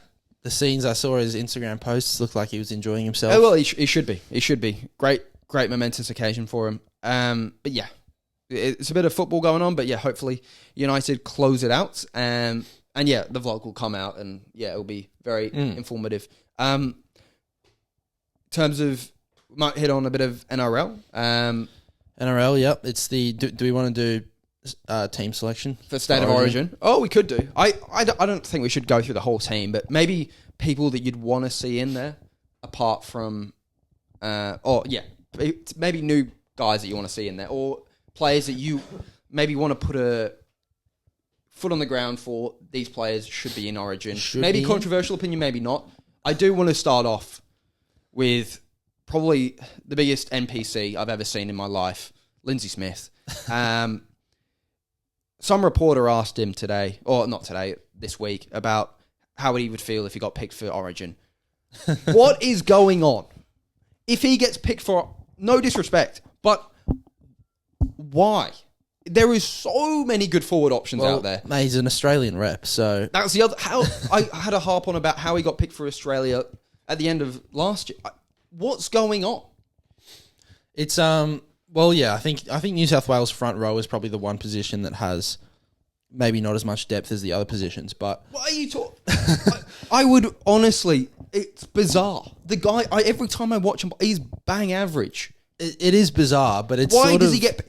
The scenes I saw his Instagram posts looked like he was enjoying himself. Oh, well, he should be. He should be. Great momentous occasion for him. But yeah, it's a bit of football going on. But yeah, hopefully United close it out. And yeah, the vlog will come out, and yeah, it'll be very informative. In terms of, might hit on a bit of NRL. NRL, yep. It's the. Do we want to do team selection for State of Origin? Oh, we could do. I don't think we should go through the whole team, but maybe people that you'd want to see in there, apart from, maybe new guys that you want to see in there, or players that you maybe want to put a foot on the ground for. These players should be in Origin. Maybe controversial opinion, maybe not. I do want to start off with probably the biggest NPC I've ever seen in my life, Lindsay Smith. Some reporter asked him today, or not today, this week, about how he would feel if he got picked for Origin. What is going on? If he gets picked for, no disrespect, but why? There is so many good forward options out there. Mate, he's an Australian rep, so that's the other. How I had a harp on about how he got picked for Australia at the end of last year. What's going on? It's well, yeah, I think New South Wales front row is probably the one position that has maybe not as much depth as the other positions. But why are you talking? I would honestly, it's bizarre. The guy, every time I watch him, he's bang average. It is bizarre, but it's why does he get?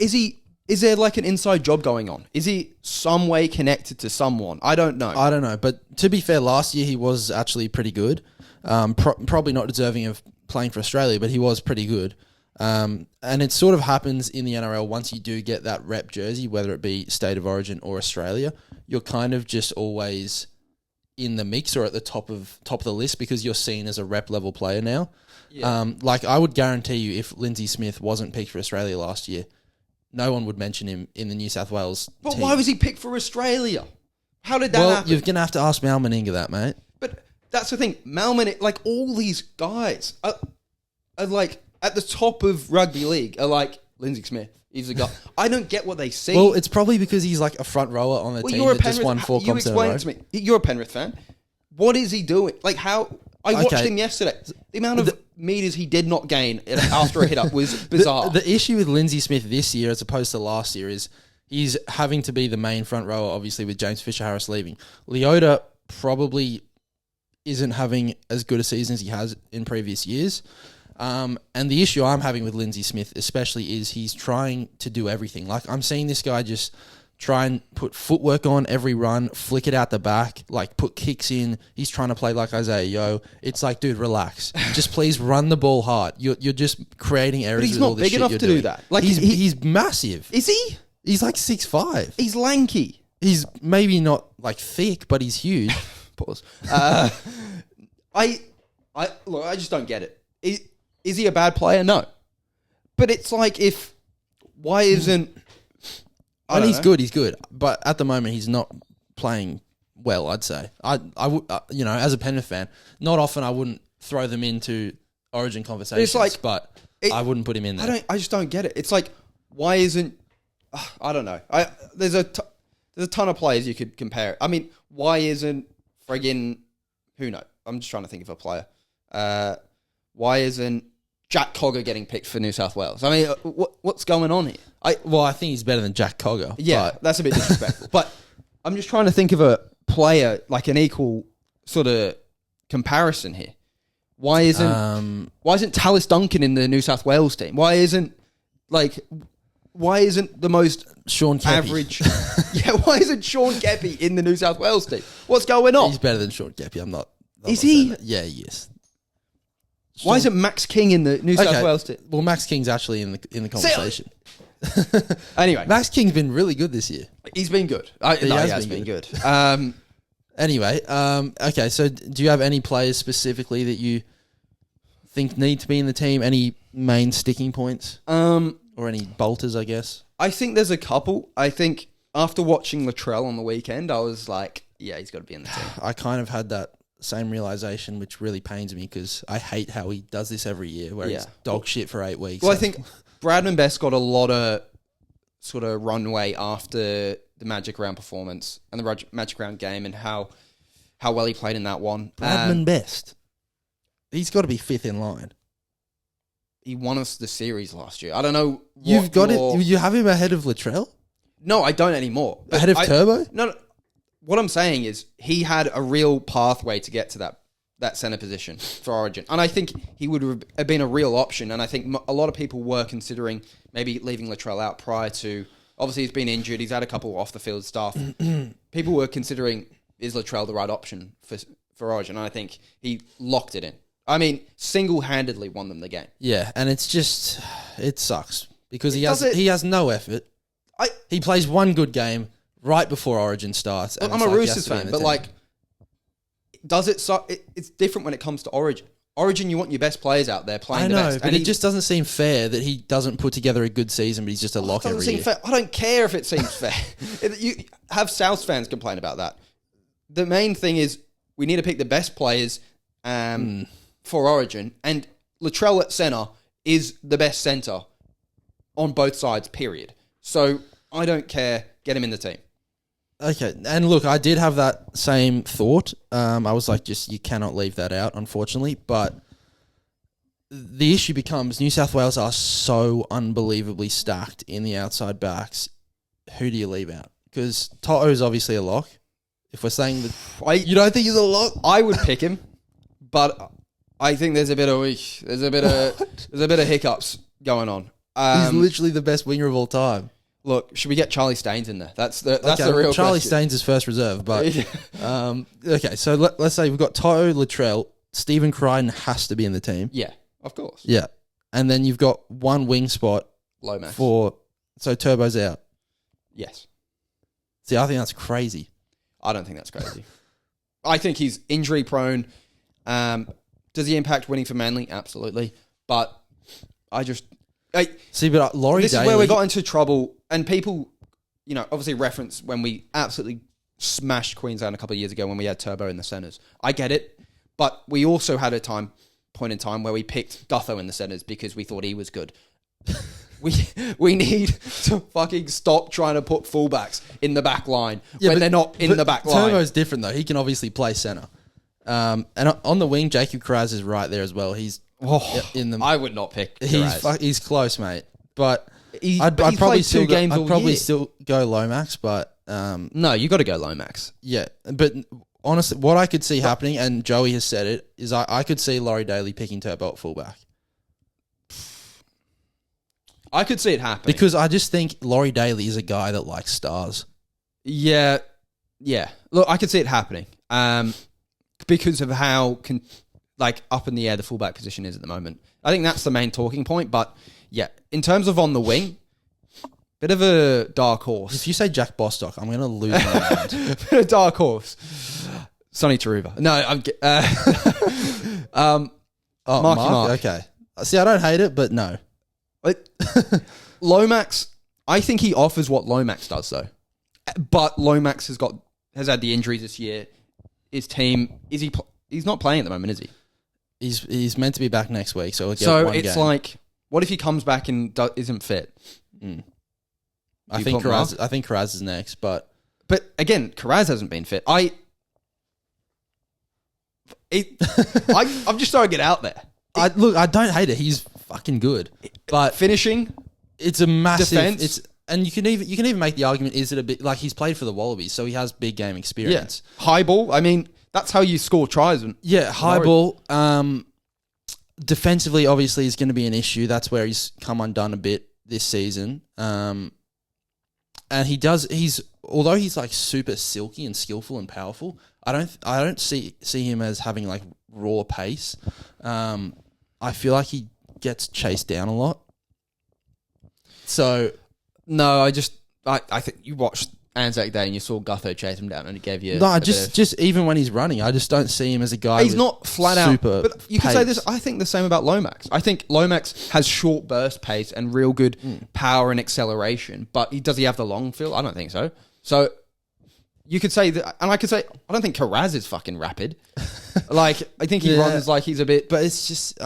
Is there like an inside job going on? Is he some way connected to someone? I don't know. But to be fair, last year he was actually pretty good. Probably not deserving of playing for Australia, but he was pretty good. And it sort of happens in the NRL once you do get that rep jersey, whether it be State of Origin or Australia, you're kind of just always in the mix or at the top of the list because you're seen as a rep level player now. Yeah. Like I would guarantee you, if Lindsay Smith wasn't picked for Australia last year, no one would mention him in the New South Wales team. Why was he picked for Australia? How did that happen? You're going to have to ask Mal Meninga that, mate. But that's the thing. Mal Meninga, like all these guys are like at the top of rugby league are like Lindsay Smith. He's a guy. I don't get what they see. Well, it's probably because he's like a front rower on the team that just won 4 comps in a row. You explain to me. You're a Penrith fan. What is he doing? Like how... I watched him yesterday. The amount of meters he did not gain after a hit-up was bizarre. The issue with Lindsay Smith this year as opposed to last year is he's having to be the main front rower, obviously, with James Fisher-Harris leaving. Leota probably isn't having as good a season as he has in previous years. And the issue I'm having with Lindsay Smith especially is he's trying to do everything. Like, I'm seeing this guy just try and put footwork on every run, flick it out the back, like put kicks in. He's trying to play like Isaiah Yo. It's like, dude, relax. Just please run the ball hard. You're just creating errors. But he's with all not this big shit enough you're to doing. do that. Like he's massive. Is he? He's like 6'5". He's lanky. He's maybe not like thick, but he's huge. Pause. I just don't get it. Is he a bad player? No. But it's like why isn't... And he's good. He's good, but at the moment he's not playing well. I'd say I would as a Penrith fan, not often I wouldn't throw them into Origin conversations. But I wouldn't put him in there. I just don't get it. It's like, why isn't... I don't know. There's a ton of players you could compare. I mean, why isn't friggin... Who knows? I'm just trying to think of a player. Why isn't Jack Cogger getting picked for New South Wales? I mean, what's going on here? I think he's better than Jack Cogger. Yeah, that's a bit disrespectful. But I'm just trying to think of a player, like an equal sort of comparison here. Why isn't Tallis Duncan in the New South Wales team? Why isn't the most Sean Kepi. Average... Yeah, why isn't Sean Kepi in the New South Wales team? What's going on? He's better than Sean Kepi. I'm not... Is he? Yeah, he is. Why isn't Max King in the New South Wales team? Well, Max King's actually in the conversation. Anyway, Max King's been really good this year. He's been good. He has been good. Anyway, okay, so do you have any players specifically that you think need to be in the team? Any main sticking points? Or any bolters, I guess? I think there's a couple. I think after watching Latrell on the weekend, I was like, yeah, he's got to be in the team. I kind of had that same realization, which really pains me because I hate how he does this every year, where he's dog shit for 8 weeks. Well, I think Bradman Best got a lot of sort of runway after the Magic Round performance and the Magic Round game and how well he played in that one. Bradman Best. He's got to be 5th in line. He won us the series last year. I don't know. You've got it. You have him ahead of Latrell? No, I don't anymore. Ahead of Turbo? No. What I'm saying is he had a real pathway to get to that centre position for Origin. And I think he would have been a real option. And I think a lot of people were considering maybe leaving Latrell out prior to... Obviously, he's been injured. He's had a couple off-the-field stuff. People were considering, is Latrell the right option for Origin? And I think he locked it in. I mean, single-handedly won them the game. Yeah, and it's just... It sucks. Because he has no effort. He plays one good game right before Origin starts. I'm a Roosters fan, but it's different when it comes to Origin. Origin, you want your best players out there playing the best. But it just doesn't seem fair that he doesn't put together a good season, but he's just a lock every year. Fair. I don't care if it seems fair. You have South fans complain about that. The main thing is we need to pick the best players for Origin, and Latrell at centre is the best centre on both sides, period. So I don't care. Get him in the team. Okay, and look, I did have that same thought. I was like, you cannot leave that out, unfortunately. But the issue becomes New South Wales are so unbelievably stacked in the outside backs. Who do you leave out? Because Toto is obviously a lock. If we're saying that, you don't think he's a lock, I would pick him, but I think there's a bit of hiccups going on. He's literally the best winger of all time. Look, should we get Charlie Staines in there? That's the real Charlie question. Staines is first reserve, but okay. So let's say we've got Toto, Latrell, Stephen Crichton has to be in the team. Yeah, of course. Yeah, and then you've got one wing spot, Lomax. So Turbo's out. Yes. See, I think that's crazy. I don't think that's crazy. I think he's injury prone. Does he impact winning for Manly? Absolutely, but see, but Laurie this Daly, is where we got into trouble, and people, obviously reference when we absolutely smashed Queensland a couple of years ago when we had Turbo in the centres. I get it, but we also had a point in time where we picked Gutho in the centres because we thought he was good. We need to fucking stop trying to put fullbacks in the back line when they're not in the back line. Turbo's different though. He can obviously play centre, and on the wing, Jacob Kiraz is right there as well. He's in the. I would not pick. He's close, mate. But I'd probably still go Lomax, but no, you got to go Lomax. Yeah, but honestly, what I could see happening, and Joey has said it, is I could see Laurie Daly picking Turbo at fullback. I could see it happening because I just think Laurie Daly is a guy that likes stars. Yeah. Look, I could see it happening because of how up in the air the fullback position is at the moment. I think that's the main talking point. But yeah, in terms of on the wing, bit of a dark horse. If you say Jack Bostock, I'm going to lose my mind. Bit of a dark horse. Sonny Taruva. No, Mark. Mark. Okay. See, I don't hate it, but no. Lomax, I think he offers what Lomax does, though. But Lomax has had the injuries this year. His team, he's not playing at the moment, is he? He's meant to be back next week, so it's like, what if he comes back and isn't fit? I think Karaz is next, but again, Karaz hasn't been fit. I'm just throwing it out there. I don't hate it. He's fucking good, but finishing, it's a massive defense. And you can even make the argument: is it a bit like he's played for the Wallabies, so he has big game experience? Yeah. High ball. I mean, that's how you score tries. High ball. Defensively, obviously, is going to be an issue. That's where he's come undone a bit this season. And although he's like super silky and skillful and powerful, I don't see him as having like raw pace. I feel like he gets chased down a lot. So no, I think you watched Anzac Day and you saw Gutho chase him down and it gave you just even when he's running, I just don't see him as a guy. He's not flat out. But you pace. can say this. I think the same about Lomax. I think Lomax has short burst pace and real good power and acceleration. But does he have the long field? I don't think so. So you could say that, and I could say I don't think Karaz is fucking rapid. I think he runs like he's a bit. But it's just.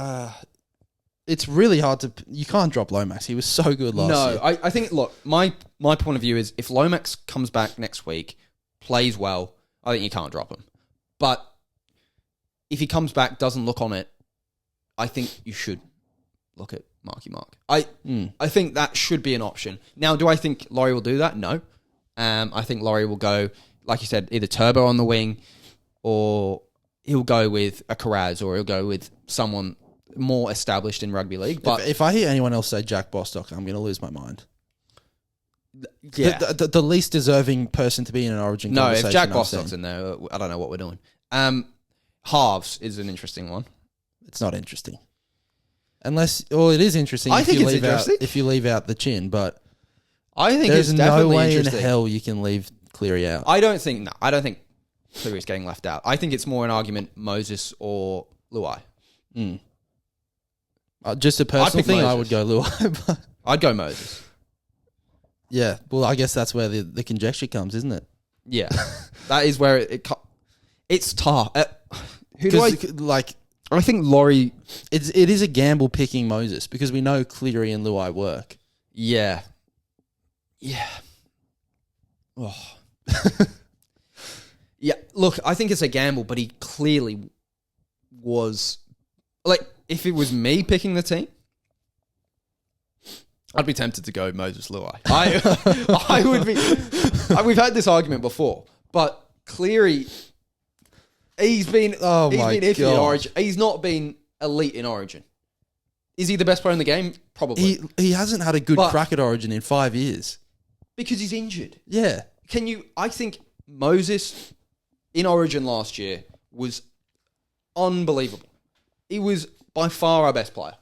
It's really hard to... You can't drop Lomax. He was so good last year. No, I think... Look, my point of view is if Lomax comes back next week, plays well, I think you can't drop him. But if he comes back, doesn't look on it, I think you should look at Marky Mark. I think that should be an option. Now, do I think Laurie will do that? No. I think Laurie will go, like you said, either Turbo on the wing or he'll go with a Karaz or he'll go with someone more established in rugby league. But if I hear anyone else say Jack Bostock, I'm going to lose my mind. Yeah. The least deserving person to be in an Origin conversation. No, if Jack Bostock's in there, I don't know what we're doing. Halves is an interesting one. It's not interesting. It is interesting. I think it's interesting. If you leave out the chin, but I think there's it's definitely no way interesting. in hell you can leave Cleary out. I don't think Cleary's getting left out. I think it's more an argument Moses or Luai. Just a personal thing, Moses. I would go Luai. But I'd go Moses. yeah, well, I guess that's where the conjecture comes, isn't it? Yeah, that is where it's tough. Who do I like? I think Laurie. It is a gamble picking Moses because we know Cleary and Luai work. Yeah. Oh. Yeah. Look, I think it's a gamble, but he clearly was like. If it was me picking the team, I'd be tempted to go Moses Luai. I would be. We've had this argument before, but Cleary, he's been iffy in Origin. He's not been elite in Origin. Is he the best player in the game? Probably. He hasn't had a good crack at Origin in 5 years because he's injured. Yeah. I think Moses in Origin last year was unbelievable. He was by far our best player.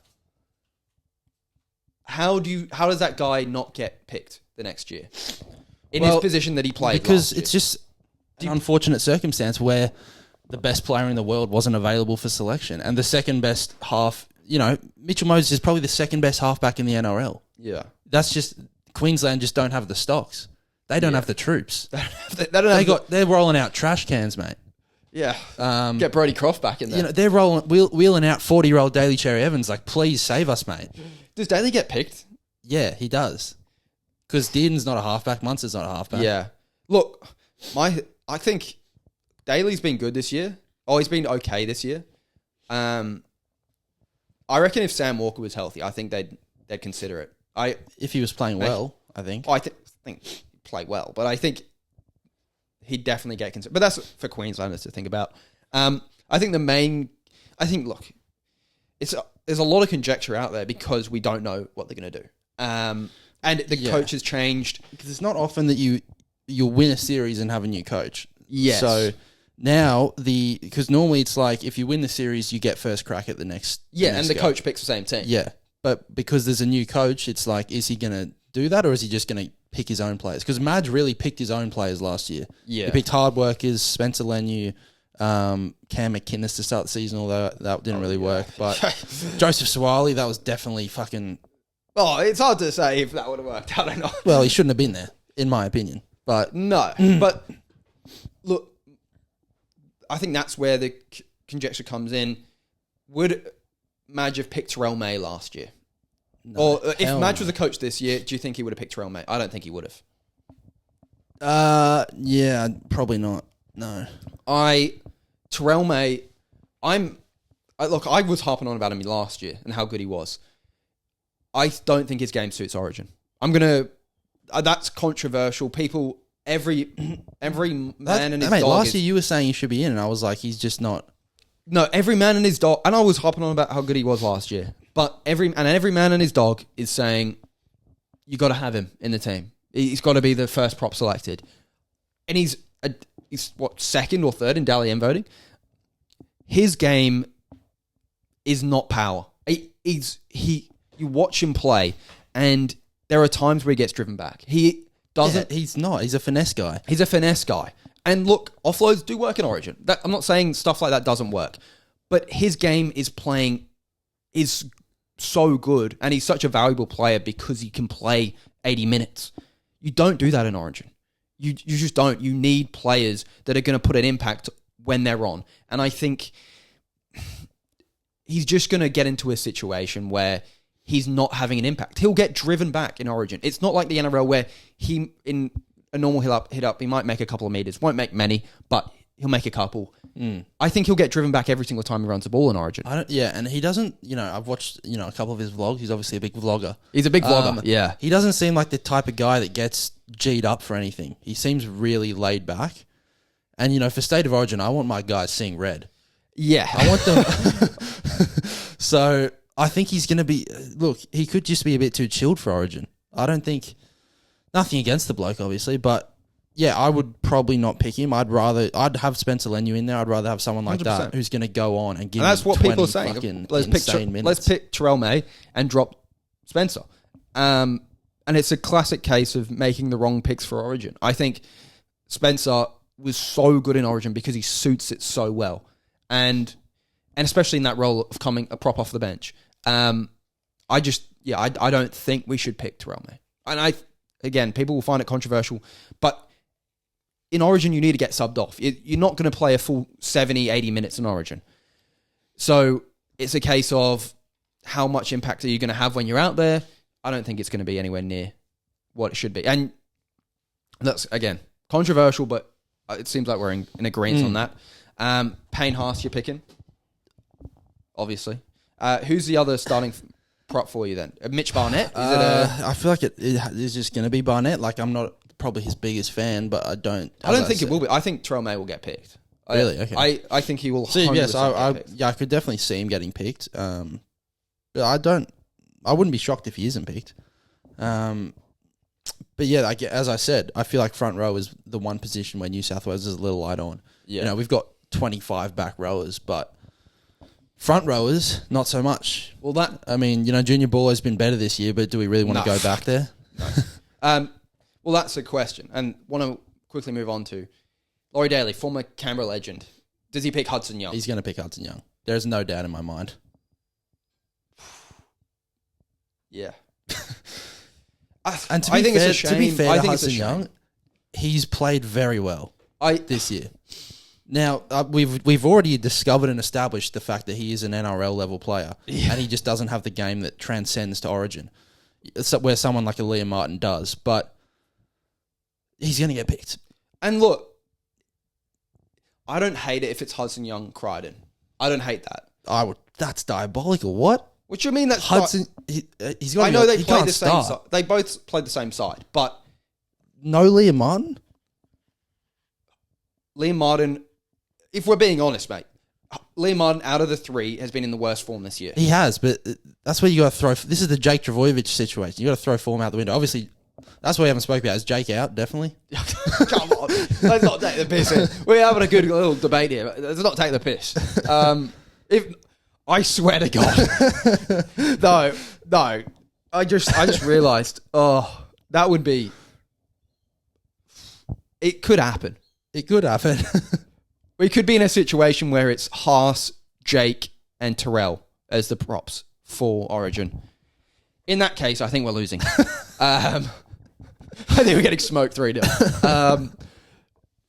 How does that guy not get picked the next year in his position that he played? Because it's just an unfortunate circumstance where the best player in the world wasn't available for selection, and the second best half. Mitchell Moses is probably the second best halfback in the NRL. Yeah, that's just Queensland just don't have the stocks. They don't have the troops. They're rolling out trash cans, mate. Yeah, get Brodie Croft back in there. They're wheeling out 40-year-old Daly Cherry Evans. Like, please save us, mate. Does Daly get picked? Yeah, he does. Because Dearden's not a halfback. Munster's not a halfback. Yeah. Look, I think Daly's been good this year. Oh, he's been okay this year. I reckon if Sam Walker was healthy, I think they'd consider it. If he was playing well, I think. I think he'd play well, but I think he'd definitely get considered. But that's for Queenslanders to think about. I think look, there's a lot of conjecture out there because we don't know what they're going to do. And the coach has changed. Because it's not often that you you'll win a series and have a new coach. Yes. So now because normally it's like if you win the series, you get first crack at the next. And the coach picks the same team. Yeah, but because there's a new coach, it's like, is he going to do that or is he just going to pick his own players? Because Madge really picked his own players last year. Yeah. He picked hard workers, Spencer Lenu, Cam McInnes to start the season, although that didn't really work. But Joseph Suwali, that was definitely fucking... Oh, it's hard to say if that would have worked. I don't know. Well, he shouldn't have been there, in my opinion. But no, but look, I think that's where the conjecture comes in. Would Madge have picked Terrell May last year? no, Or if hell Madge no. was a coach this year, do you think he would have picked Terrell May? I don't think he would have. Yeah, probably not. No. Terrell May, I was harping on about him last year and how good he was. I don't think his game suits Origin. That's controversial. People, every man and his dog. Last year you were saying he should be in, and I was like, he's just not. No, every man and his dog, and I was harping on about how good he was last year. But every man and his dog is saying, you got to have him in the team. He's got to be the first prop selected, and he's what, second or third in Dally M voting. His game is not power. You watch him play, and there are times where he gets driven back. He doesn't. Yeah, he's not. He's a finesse guy. He's a finesse guy. And look, offloads do work in Origin. I'm not saying stuff like that doesn't work, but his game is so good, and he's such a valuable player because he can play 80 minutes. You don't do that in Origin. You just don't. You need players that are going to put an impact when they're on. And I think he's just going to get into a situation where he's not having an impact. He'll get driven back in Origin. It's not like the NRL where in a normal hit up, he might make a couple of meters. Won't make many, but he'll make a couple. I think he'll get driven back every single time he runs the ball in Origin. And he doesn't, I've watched, a couple of his vlogs. He's obviously a big vlogger. He's a big vlogger, yeah. He doesn't seem like the type of guy that gets G'd up for anything. He seems really laid back. And, for State of Origin, I want my guys seeing red. Yeah. I want them... So, I think he's going to be... Look, he could just be a bit too chilled for Origin. I don't think... Nothing against the bloke, obviously, but... Yeah, I would probably not pick him. I'd have Spencer Lenu in there. I'd rather have someone like 100%. that who's going to go on and give And that's me what 20 people are saying. fucking Let's minutes. pick Terrell May and drop Spencer. And it's a classic case of making the wrong picks for Origin. I think Spencer was so good in Origin because he suits it so well. And especially in that role of coming a prop off the bench. I don't think we should pick Terrell May. And again, people will find it controversial, but in Origin, you need to get subbed off. You're not going to play a full 70, 80 minutes in Origin. So it's a case of how much impact are you going to have when you're out there? I don't think it's going to be anywhere near what it should be. And that's, again, controversial, but it seems like we're in agreement on that. Payne Haas, you're picking, obviously. Who's the other starting prop for you then? Mitch Barnett? I feel like it is just going to be Barnett. Like, I'm not probably his biggest fan, but I don't think it will be. I think Terrell May will get picked. Really? Okay. I think he will. See, yes, get picked. I could definitely see him getting picked. But I wouldn't be shocked if he isn't picked. But yeah, as I said, I feel like front row is the one position where New South Wales is a little light on. Yeah. We've got 25 back rowers, but front rowers, not so much. Well, Junior Baller's been better this year, but do we really want to go back there? No. Well, that's a question, and want to quickly move on to Laurie Daly, former Canberra legend. Does he pick Hudson Young? He's going to pick Hudson Young. There's no doubt in my mind. Yeah. And to be fair to Hudson Young, he's played very well this year. Now, we've already discovered and established the fact that he is an NRL level player, and he just doesn't have the game that transcends to Origin, where someone like a Liam Martin does, but he's going to get picked. And look, I don't hate it if it's Hudson Young Crichton. I don't hate that. That's diabolical. What? What do you mean that's Hudson? He's got. I know they played the same side. They both played the same side, but no Liam Martin. Liam Martin, if we're being honest, mate, Liam Martin out of the three has been in the worst form this year. He has, but that's where you got to throw. This is the Jake Travojevic situation. You got to throw form out the window. Obviously, That's what we haven't spoke about. Is Jake out? Definitely. Come on, let's not take the piss here. We're having a good little debate here. Let's not take the piss. If I swear to God, no, I just realised. Oh, that would be. It could happen. It could happen. We could be in a situation where it's Haas, Jake, and Terrell as the props for Origin. In that case, I think we're losing. I think we're getting smoked 3-0.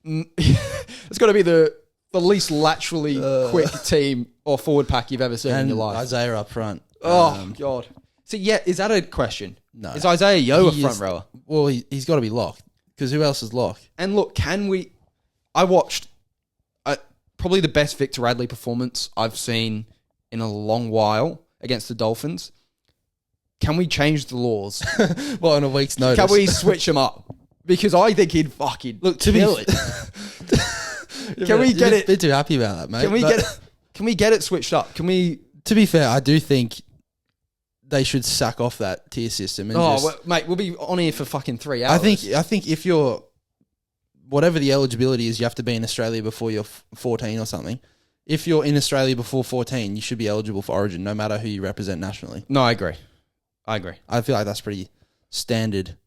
It's got to be the least laterally quick team or forward pack you've ever seen in your life. Isaiah up front. Oh, God. So, yeah, is that a question? No. Is Isaiah Yeo a front rower? Well, he's got to be locked because who else is locked? And look, I watched probably the best Victor Radley performance I've seen in a long while against the Dolphins. Can we change the laws? Well, on a week's notice. Can we switch him up? Because I think he'd fucking kill it. Can we get it? A bit too happy about that, mate. Can we get it switched up? Can we? To be fair, I do think they should sack off that tier system. And mate, we'll be on here for fucking 3 hours. I think if you're whatever the eligibility is, you have to be in Australia before you're 14 or something. If you're in Australia before 14, you should be eligible for Origin, no matter who you represent nationally. No, I agree. I feel like that's pretty standard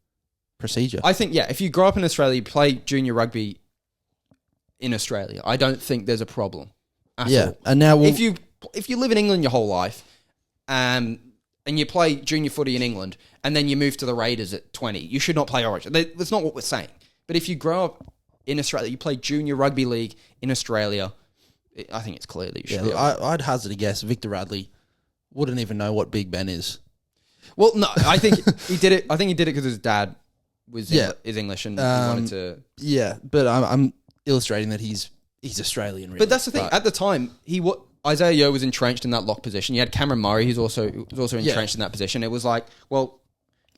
procedure. I think, if you grow up in Australia, you play junior rugby in Australia, I don't think there's a problem at all. And now if you live in England your whole life, and you play junior footy in England, and then you move to the Raiders at 20, you should not play Origin. That's not what we're saying. But if you grow up in Australia, you play junior rugby league in Australia, I think it's clear that you should. I'd hazard a guess Victor Radley wouldn't even know what Big Ben is. Well, no, I think he did it. I think he did it because his dad is English and he wanted to. Yeah, but I'm illustrating that he's Australian. Really. But that's the thing. At the time, Isaiah Yeo was entrenched in that lock position. You had Cameron Murray, who's also entrenched in that position. It was like, well,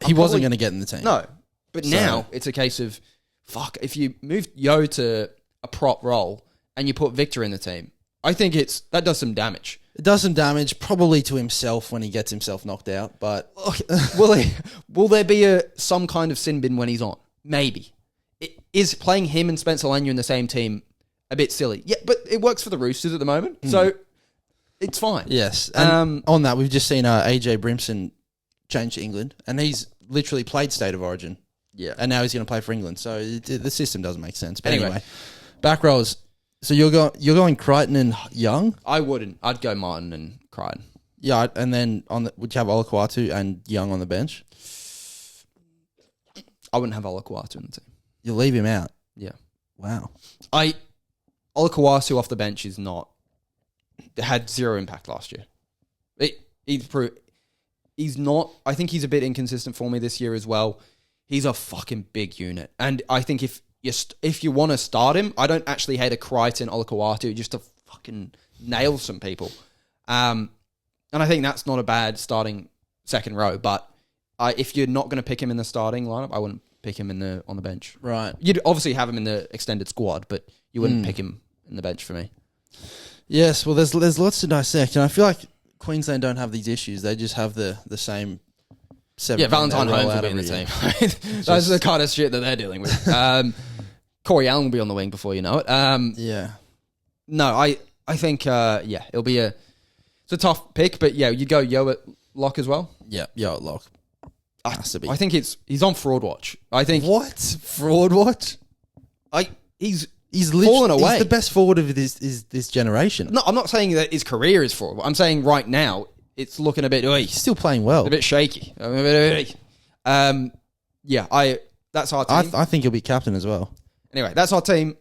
he wasn't going to get in the team. No, but now it's a case of fuck. If you move Yeo to a prop role and you put Victor in the team, I think that does some damage. It does some damage, probably to himself when he gets himself knocked out. But will there be some kind of sin bin when he's on? Maybe. Is playing him and Spencer Lanier in the same team a bit silly? Yeah, but it works for the Roosters at the moment, so it's fine. Yes. And on that, we've just seen AJ Brimson change to England, and he's literally played State of Origin. Yeah. And now he's going to play for England, so the system doesn't make sense. But anyway, back rows. So you're going Crichton and Young? I wouldn't. I'd go Martin and Crichton. Yeah, and then would you have Olakwatu and Young on the bench? I wouldn't have Olakwatu in the team. You leave him out? Yeah. Wow. Olakwatu off the bench had zero impact last year. He's not. I think he's a bit inconsistent for me this year as well. He's a fucking big unit, and I think if you want to start him, I don't actually hate a Crichton Olakwatu just to fucking nail some people. And I think that's not a bad starting second row. But if you're not going to pick him in the starting lineup, I wouldn't pick him on the bench. Right. You'd obviously have him in the extended squad, but you wouldn't pick him in the bench for me. Yes. Well, there's lots to dissect, and I feel like Queensland don't have these issues. They just have the same. Valentine Holmes will be in the team. Those are the kind of shit that they're dealing with. Corey Allen will be on the wing before you know it. No, I think it'll be it's a tough pick, but you'd go Yeo at lock as well. Yeah, Yeo at lock. Has to be. I think he's on fraud watch. I think what fraud watch? He's fallen away. He's the best forward of this generation. No, I'm not saying that his career is fraud. I'm saying right now it's looking a bit. He's still playing well. A bit shaky. That's our team. I think he'll be captain as well. Anyway, that's our team.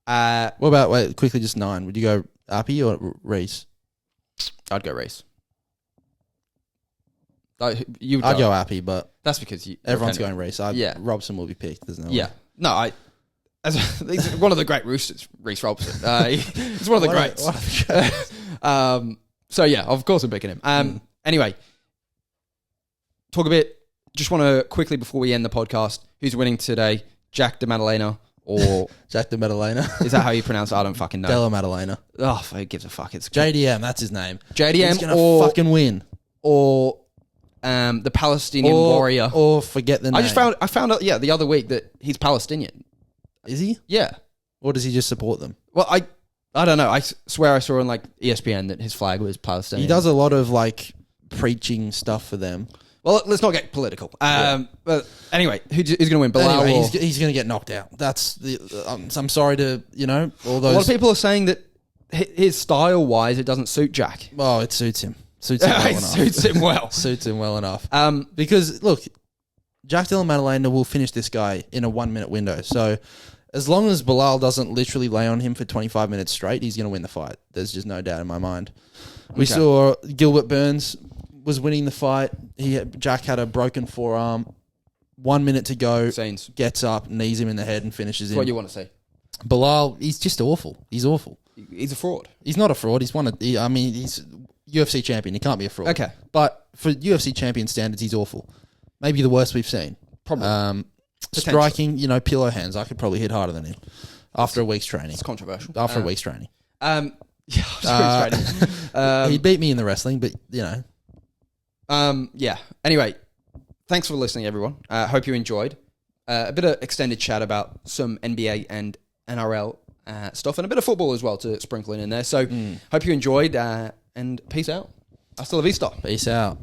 What about quickly just 9? Would you go Appy or Reese? I'd go Reese. I'd go Appy, but that's because everyone's going Reese. Robson will be picked. There's no way. No, he's one of the great Roosters, Reece Robson. He's one of the greats. So of course I'm picking him. Anyway, talk a bit. Just want to quickly before we end the podcast, who's winning today? Jack de Madalena or Jack de Madalena? Is that how you pronounce it? I don't fucking know. Della Madalena. Oh, who gives a fuck? It's JDM. That's his name. JDM He's gonna fucking win. Or the Palestinian warrior. Or forget the name. I found out, the other week that he's Palestinian. Is he? Yeah. Or does he just support them? Well, I don't know. I swear I saw on like ESPN that his flag was Palestinian. He does a lot of like preaching stuff for them. Well, let's not get political. But anyway, who's going to win? Bilal? Anyway, he's going to get knocked out. That's the. I'm sorry to all those. A lot of people are saying that his style wise, it doesn't suit Jack. Oh, it suits him. Suits him well enough. Suits him well. Suits him well enough. Because look, Jack Dillon Madalena will finish this guy in a 1 minute window. So as long as Bilal doesn't literally lay on him for 25 minutes straight, he's going to win the fight. There's just no doubt in my mind. We saw Gilbert Burns was winning the fight. Jack had a broken forearm. 1 minute to go. Scenes. Gets up, knees him in the head, and finishes That's him. what you want to see. Bilal, he's just awful. He's awful. He's a fraud. He's not a fraud. He's he's UFC champion. He can't be a fraud. Okay. But for UFC champion standards, he's awful. Maybe the worst we've seen. Probably. Striking, pillow hands. I could probably hit harder than him after a week's training. It's controversial. After a week's training. Yeah, after a week's training. He beat me in the wrestling, but Yeah. Anyway, thanks for listening, everyone. Hope you enjoyed. A bit of extended chat about some NBA and NRL stuff, and a bit of football as well to sprinkle in there. So hope you enjoyed, and peace out. Hasta la vista. Peace out.